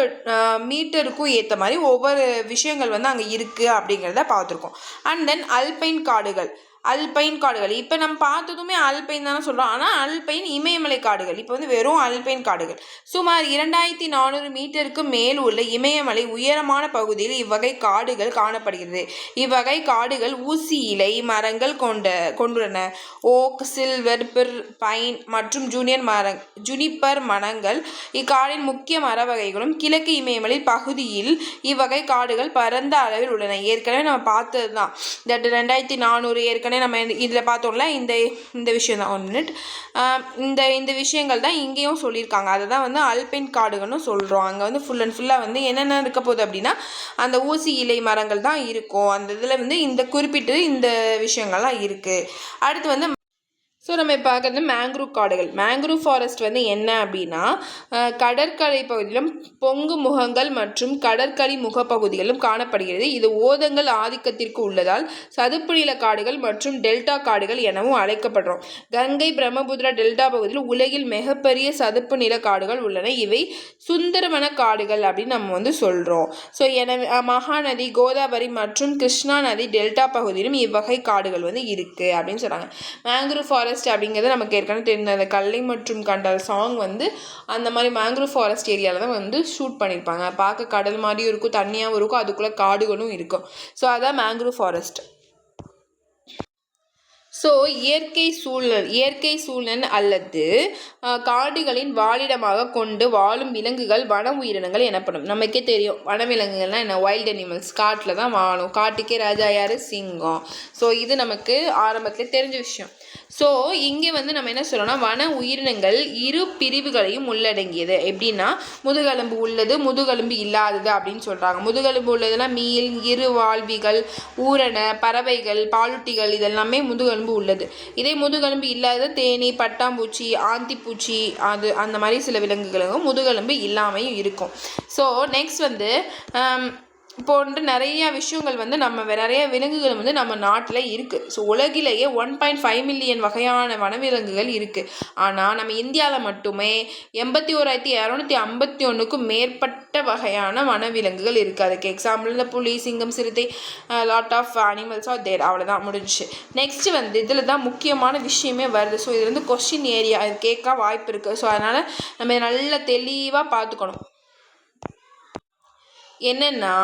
மீட்டருக்கும் ஏற்ற மாதிரி ஒவ்வொரு விஷயங்கள் வந்து அங்கே இருக்குது அப்படிங்கிறத பார்த்துருக்கோம். அண்ட் தென் அல்பைன் காடுகள் இப்போ நம்ம பார்த்ததுமே அல்பைன் தானே சொல்கிறோம். ஆனால் அல்பைன் இமயமலை காடுகள் இப்போ வந்து வெறும் அல்பைன் காடுகள். சுமார் 2400 மீட்டருக்கு மேல் உள்ள இமயமலை உயரமான பகுதியில் இவ்வகை காடுகள் காணப்படுகிறது. இவ்வகை காடுகள் ஊசி இலை மரங்கள் கொண்டுள்ளன. ஓக், சில்வர், பிர், பைன் மற்றும் ஜுனிப்பர் மரங்கள் இக்காடின் முக்கிய மர வகைகளும். கிழக்கு இமயமலை பகுதியில் இவ்வகை காடுகள் பரந்த அளவில் உள்ளன. ஏற்கனவே நம்ம பார்த்தது தான். 2400 ஏற்கனவே நம்ம இதில் பார்த்தோம்ல, இந்த விஷயம் தான். 1 மினிட். இந்த விஷயங்கள் தான் இங்கேயும் சொல்லியிருக்காங்க. அதை தான் வந்து அல்பைன் காடுகள்னு சொல்கிறோம். அங்கே வந்து ஃபுல் அண்ட் ஃபுல்லாக வந்து என்னென்ன இருக்க போகுது அப்படின்னா அந்த ஊசி இலை மரங்கள் தான் இருக்கும். அந்த இதில் வந்து இந்த குறிப்பிட்டு இந்த விஷயங்கள்லாம் இருக்குது. அடுத்து வந்து நம்ம பார்க்குறது மேங்க்ரூவ் காடுகள். மேங்க்ரூவ் ஃபாரஸ்ட் வந்து என்ன அப்படின்னா கடற்கரை பகுதியிலும் பொங்கு முகங்கள் மற்றும் கடற்கரை முகப்பகுதிகளும் காணப்படுகிறது. இது ஓதங்கள் ஆதிக்கத்திற்கு உள்ளதால் சதுப்பு நில காடுகள் மற்றும் டெல்டா காடுகள் எனவும் அழைக்கப்படுறோம். கங்கை பிரம்மபுத்திரா டெல்டா பகுதியில் உலகில் மிகப்பெரிய சதுப்பு நில காடுகள் உள்ளன. இவை சுந்தரவன காடுகள் அப்படின்னு நம்ம வந்து சொல்கிறோம். ஸோ எனவே மகாநதி, கோதாவரி மற்றும் கிருஷ்ணா நதி டெல்டா பகுதியிலும் இவ்வகை காடுகள் வந்து இருக்குது அப்படின்னு சொல்கிறாங்க. மேங்க்ரூவ் ஃபாரஸ்ட் அப்படிங்கிறது நமக்கு ஏற்கனவே தெரிந்த அந்த கல்லை மற்றும் கண்டால் சாங் வந்து அந்த மாதிரி மேங்க்ரூவ் ஃபாரஸ்ட் ஏரியாவில் தான் வந்து ஷூட் பண்ணியிருப்பாங்க. பார்க்க கடல் மாதிரியும் இருக்கும், தண்ணியாகவும் இருக்கும், அதுக்குள்ளே காடுகளும் இருக்கும். ஸோ அதான் மேங்க்ரூவ் ஃபாரஸ்ட். ஸோ இயற்கை சூழல் அல்லது காடுகளின் வாழிடமாக கொண்டு வாழும் விலங்குகள் வன உயிரினங்கள் எனப்படும். நமக்கே தெரியும் வனவிலங்குகள்லாம் என்ன, வைல்ட் அனிமல்ஸ், காட்டில் தான் வாழும். காட்டுக்கே ராஜா யார்? சிங்கம். ஸோ இது நமக்கு ஆரம்பத்தில் தெரிஞ்ச விஷயம். ஸோ இங்கே வந்து நம்ம என்ன சொல்கிறோம்னா வன உயிரினங்கள் 2 பிரிவுகளையும் உள்ளடங்கியது. எப்படின்னா முதுகெலும்பு உள்ளது, முதுகெலும்பு இல்லாதது அப்படின்னு சொல்கிறாங்க. முதுகெலும்பு உள்ளதுன்னா மீன், இருவாழ்விகள், ஊரண, பறவைகள், பாலூட்டிகள் இதெல்லாமே முதுகெலும்பு உள்ளது. இதே முதுகெலும்பு இல்லாத தேனீ, பட்டாம்பூச்சி, ஆந்திப்பூச்சி அந்த மாதிரி சில விலங்குகளுக்கும் முதுகெலும்பு இல்லாமையும் இருக்கும். ஸோ நெக்ஸ்ட் வந்து போன்ற நிறைய விஷயங்கள் வந்து நிறைய விலங்குகள் வந்து நம்ம நாட்டில் இருக்குது. ஸோ உலகிலேயே 1.5 மில்லியன் வகையான வனவிலங்குகள் இருக்குது. ஆனால் நம்ம இந்தியாவில் மட்டுமே 81,251க்கும் மேற்பட்ட வகையான வனவிலங்குகள் இருக்குது. அதுக்கு எக்ஸாம்பிள் இந்த புலி, சிங்கம், சிறுத்தை, lot of animals are there. அவ்வளோதான், முடிஞ்சிச்சு. நெக்ஸ்ட்டு வந்து இதில் தான் முக்கியமான விஷயமே வருது. ஸோ இது வந்து கொஸ்டின் ஏரியா, இது கேட்க வாய்ப்பு இருக்குது. ஸோ அதனால் நம்ம நல்லா தெளிவாக பார்த்துக்கணும். என்னென்னா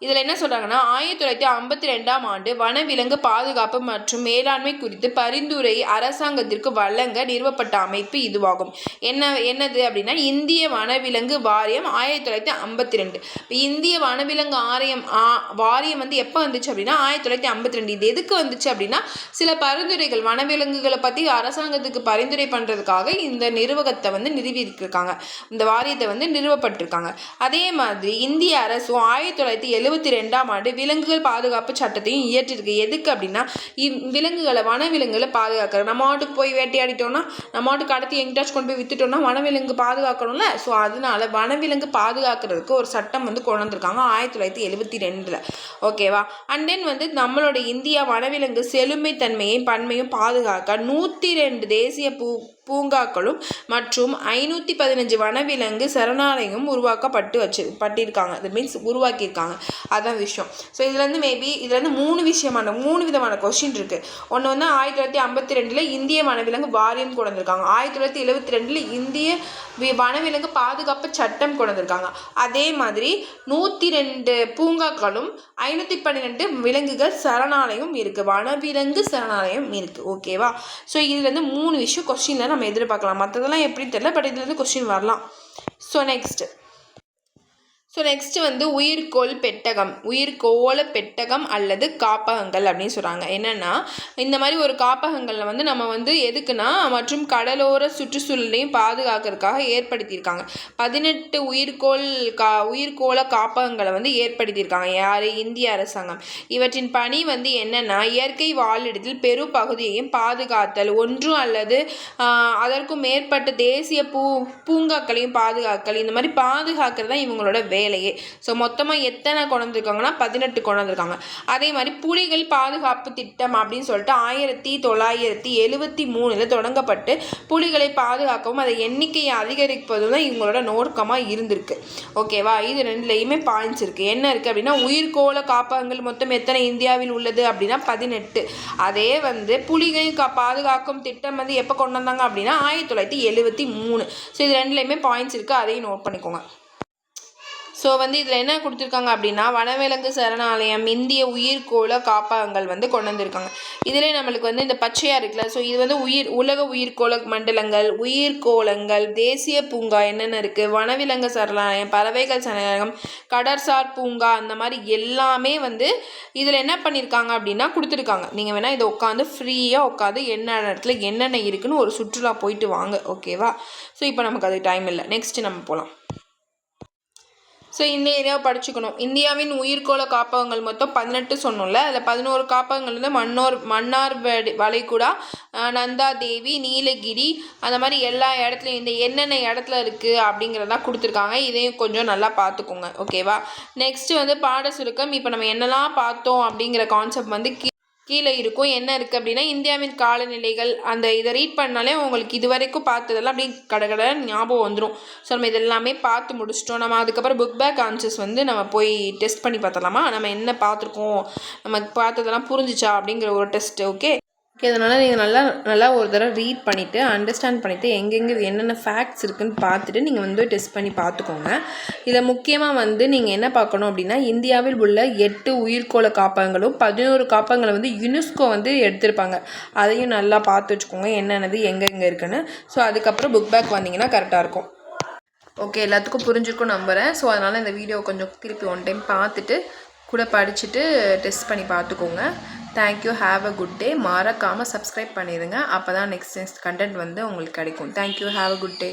இதில் என்ன சொல்கிறாங்கன்னா 1952ஆம் ஆண்டு வனவிலங்கு பாதுகாப்பு மற்றும் மேலாண்மை குறித்து பரிந்துரை அரசாங்கத்திற்கு வழங்க நிறுவப்பட்ட அமைப்பு இதுவாகும். என்னது அப்படின்னா இந்திய வனவிலங்கு வாரியம் 1952. இந்திய வனவிலங்கு வாரியம் வந்து எப்போ வந்துச்சு அப்படின்னா 1952. இது எதுக்கு வந்துச்சு அப்படின்னா சில பரிந்துரைகள் வனவிலங்குகளை பற்றி அரசாங்கத்துக்கு பரிந்துரை பண்ணுறதுக்காக இந்த நிறுவகத்தை வந்து நிறுவியிருக்காங்க. இந்த வாரியத்தை வந்து நிறுவப்பட்டிருக்காங்க. அதே மாதிரி இந்திய அரசும் 1972ஆம் ஆண்டு விலங்குகள் பாதுகாப்பு சட்டத்தையும் இயற்றிருக்கு. எதுக்கு அப்படின்னா வனவிலங்குகளை பாதுகாக்கிற, நம்ம மாட்டுக்கு போய் வேட்டையாடிட்டோம்னா, நம்ம மாட்டுக்கு கடத்தி எங்கிட்டாச்சும் கொண்டு போய் வித்துட்டோம்னா வனவிலங்கு பாதுகாக்கணும்ல. ஸோ அதனால வனவிலங்கு பாதுகாக்கிறதுக்கு ஒரு சட்டம் வந்து கொண்டு வந்திருக்காங்க 1972. ஓகேவா? அண்ட் தென் வந்து நம்மளோட இந்தியா வனவிலங்கு செழுமைத்தன்மையும் பன்மையும் பாதுகாக்க 102 தேசிய பூங்காக்களும் மற்றும் 515 வனவிலங்கு சரணாலயம் உருவாக்கப்பட்டிருக்காங்க. அது மீன்ஸ் உருவாக்கியிருக்காங்க. அதான் விஷயம். ஸோ இதில் வந்து இதில் வந்து 3 விதமான கொஸ்டின் இருக்குது. ஒன்று வந்து 1952 இந்திய வனவிலங்கு வாரியம் கொண்டு வந்திருக்காங்க. 1972 இந்திய வனவிலங்கு பாதுகாப்பு சட்டம் கொண்டு வந்திருக்காங்க. அதே மாதிரி 102 பூங்காக்களும் 512 விலங்குகள் சரணாலயம் இருக்குது, வனவிலங்கு சரணாலயம் இருக்குது. ஓகேவா? ஸோ இதில் வந்து 3 விஷயம் கொஸ்டினில் நம்ம எதிர்பார்க்கலாம். மற்றதெல்லாம் எப்படின்னு தெரியல, பட் இதுலேருந்து கொஸ்டின் வரலாம். ஸோ நெக்ஸ்ட்டு வந்து உயிர்கோள பெட்டகம் அல்லது காப்பகங்கள் அப்படின்னு சொல்கிறாங்க. என்னென்னா இந்த மாதிரி ஒரு காப்பகங்களில் வந்து நம்ம வந்து எதுக்குன்னா மற்றும் கடலோர சுற்றுச்சூழலையும் பாதுகாக்கிறதுக்காக ஏற்படுத்தியிருக்காங்க. 18 உயிர்கோள காப்பகங்களை வந்து ஏற்படுத்தியிருக்காங்க. யார்? இந்திய அரசாங்கம். இவற்றின் பணி வந்து என்னென்னா இயற்கை வாழிடத்தில் பெரும் பகுதியையும் பாதுகாத்தல், 1 அல்லது அதற்கும் மேற்பட்ட தேசிய பூங்காக்களையும் பாதுகாக்கல், இந்த மாதிரி பாதுகாக்கிறது தான் இவங்களோட வேலை. மேலேயே. ஸோ மொத்தமாக எத்தனை கொண்டு வந்திருக்காங்கன்னா 18 கொண்டு வந்திருக்காங்க. அதே மாதிரி புலிகள் பாதுகாப்பு திட்டம் அப்படின்னு சொல்லிட்டு 1973 தொடங்கப்பட்டு புலிகளை பாதுகாக்கவும் அதை எண்ணிக்கையை அதிகரிப்பதும் தான் இவங்களோட நோக்கமாக இருந்திருக்கு. ஓகேவா, இது ரெண்டுலேயுமே பாயிண்ட்ஸ் இருக்குது. என்ன இருக்குது அப்படின்னா உயிர்கோள காப்பகங்கள் மொத்தம் எத்தனை இந்தியாவில் உள்ளது அப்படின்னா 18. அதே வந்து புலிகள் பாதுகாக்கும் திட்டம் வந்து எப்போ கொண்டு வந்தாங்க அப்படின்னா 1973. ஸோ இது ரெண்டுலேயுமே பாயிண்ட்ஸ் இருக்குது, அதையும் நோட் பண்ணிக்கோங்க. ஸோ வந்து இதில் என்ன கொடுத்துருக்காங்க அப்படின்னா வனவிலங்கு சரணாலயம், இந்திய உயிர்கோள காப்பகங்கள் வந்து கொண்டு வந்திருக்காங்க. இதிலே நம்மளுக்கு வந்து இந்த பச்சையாக இருக்குல்ல, ஸோ இது வந்து உலக உயிர்கோள மண்டலங்கள், உயிர்கோளங்கள், தேசிய பூங்கா என்னென்ன இருக்குது, வனவிலங்கு சரணாலயம், பறவைகள் சரணாலயம், கடற்சார் பூங்கா, அந்த மாதிரி எல்லாமே வந்து இதில் என்ன பண்ணியிருக்காங்க அப்படின்னா கொடுத்துருக்காங்க. நீங்கள் வேணால் இதை உட்காந்து ஃப்ரீயாக உட்காந்து என்ன இடத்துல என்னென்ன இருக்குதுன்னு ஒரு சுற்றுலா போயிட்டு வாங்க. ஓகேவா, ஸோ இப்போ நமக்கு அது டைம் இல்லை. நெக்ஸ்ட் நம்ம போகலாம். ஸோ இந்த ஏரியாவை படிச்சுக்கணும். இந்தியாவின் உயிர்கோள காப்பகங்கள் மொத்தம் 18 சொன்னோம்ல, அதில் 11 காப்பகங்கள் வந்து மன்னார் வளைகுடா, நந்தா தேவி, நீலகிரி, அந்த மாதிரி எல்லா இடத்துலையும் இந்த என்னென்ன இடத்துல இருக்குது அப்படிங்கிறதெல்லாம் கொடுத்துருக்காங்க. இதையும் கொஞ்சம் நல்லா பார்த்துக்கோங்க. ஓகேவா, நெக்ஸ்ட்டு வந்து பாட சுருக்கம். இப்போ நம்ம என்னெல்லாம் பார்த்தோம் அப்படிங்கிற கான்செப்ட் வந்து கீழே இருக்கும். என்ன இருக்குது அப்படின்னா இந்தியாவின் காலநிலைகள், அந்த இதை ரீட் பண்ணாலே உங்களுக்கு இது வரைக்கும் பார்த்ததெல்லாம் அப்படியே கடகட ஞாபகம் வந்துடும். ஸோ நம்ம இதெல்லாமே பார்த்து முடிச்சிட்டோம். நம்ம அதுக்கப்புறம் புக் பேக் ஆன்சர்ஸ் வந்து நம்ம போய் டெஸ்ட் பண்ணி பார்த்தலாமா, நம்ம என்ன பார்த்துருக்கோம், நம்ம பார்த்ததெல்லாம் புரிஞ்சிச்சா அப்படிங்கிற ஒரு டெஸ்ட். ஓகே, இதனால் நீங்கள் நல்லா ஒரு தடவை ரீட் பண்ணிவிட்டு அண்டர்ஸ்டாண்ட் பண்ணிவிட்டு எங்கெங்கே என்னென்ன ஃபேக்ட்ஸ் இருக்குதுன்னு பார்த்துட்டு நீங்கள் வந்து டெஸ்ட் பண்ணி பார்த்துக்கோங்க. இதில் முக்கியமாக வந்து நீங்கள் என்ன பார்க்கணும் அப்படின்னா இந்தியாவில் உள்ள 8 உயிர்கோள காப்பகங்களும் 11 காப்பகங்களை வந்து யுனெஸ்கோ வந்து எடுத்திருப்பாங்க. அதையும் நல்லா பார்த்து வச்சுக்கோங்க என்னென்னது எங்கெங்கே இருக்குன்னு. ஸோ அதுக்கப்புறம் புக் பேக் வந்தீங்கன்னா கரெக்டாக இருக்கும். ஓகே, எல்லாத்துக்கும் புரிஞ்சிருக்கும் நம்புகிறேன். ஸோ அதனால் இந்த வீடியோ கொஞ்சம் திருப்பி ஒன் டைம் பார்த்துட்டு கூட படிச்சுட்டு டெஸ்ட் பண்ணி பார்த்துக்கோங்க. Thank you, have a good day. மறக்காமல் சப்ஸ்கிரைப் பண்ணிடுங்க, அப்போ தான் நெக்ஸ்ட் கண்டென்ட் வந்து உங்களுக்கு கிடைக்கும். Thank you, have a good day.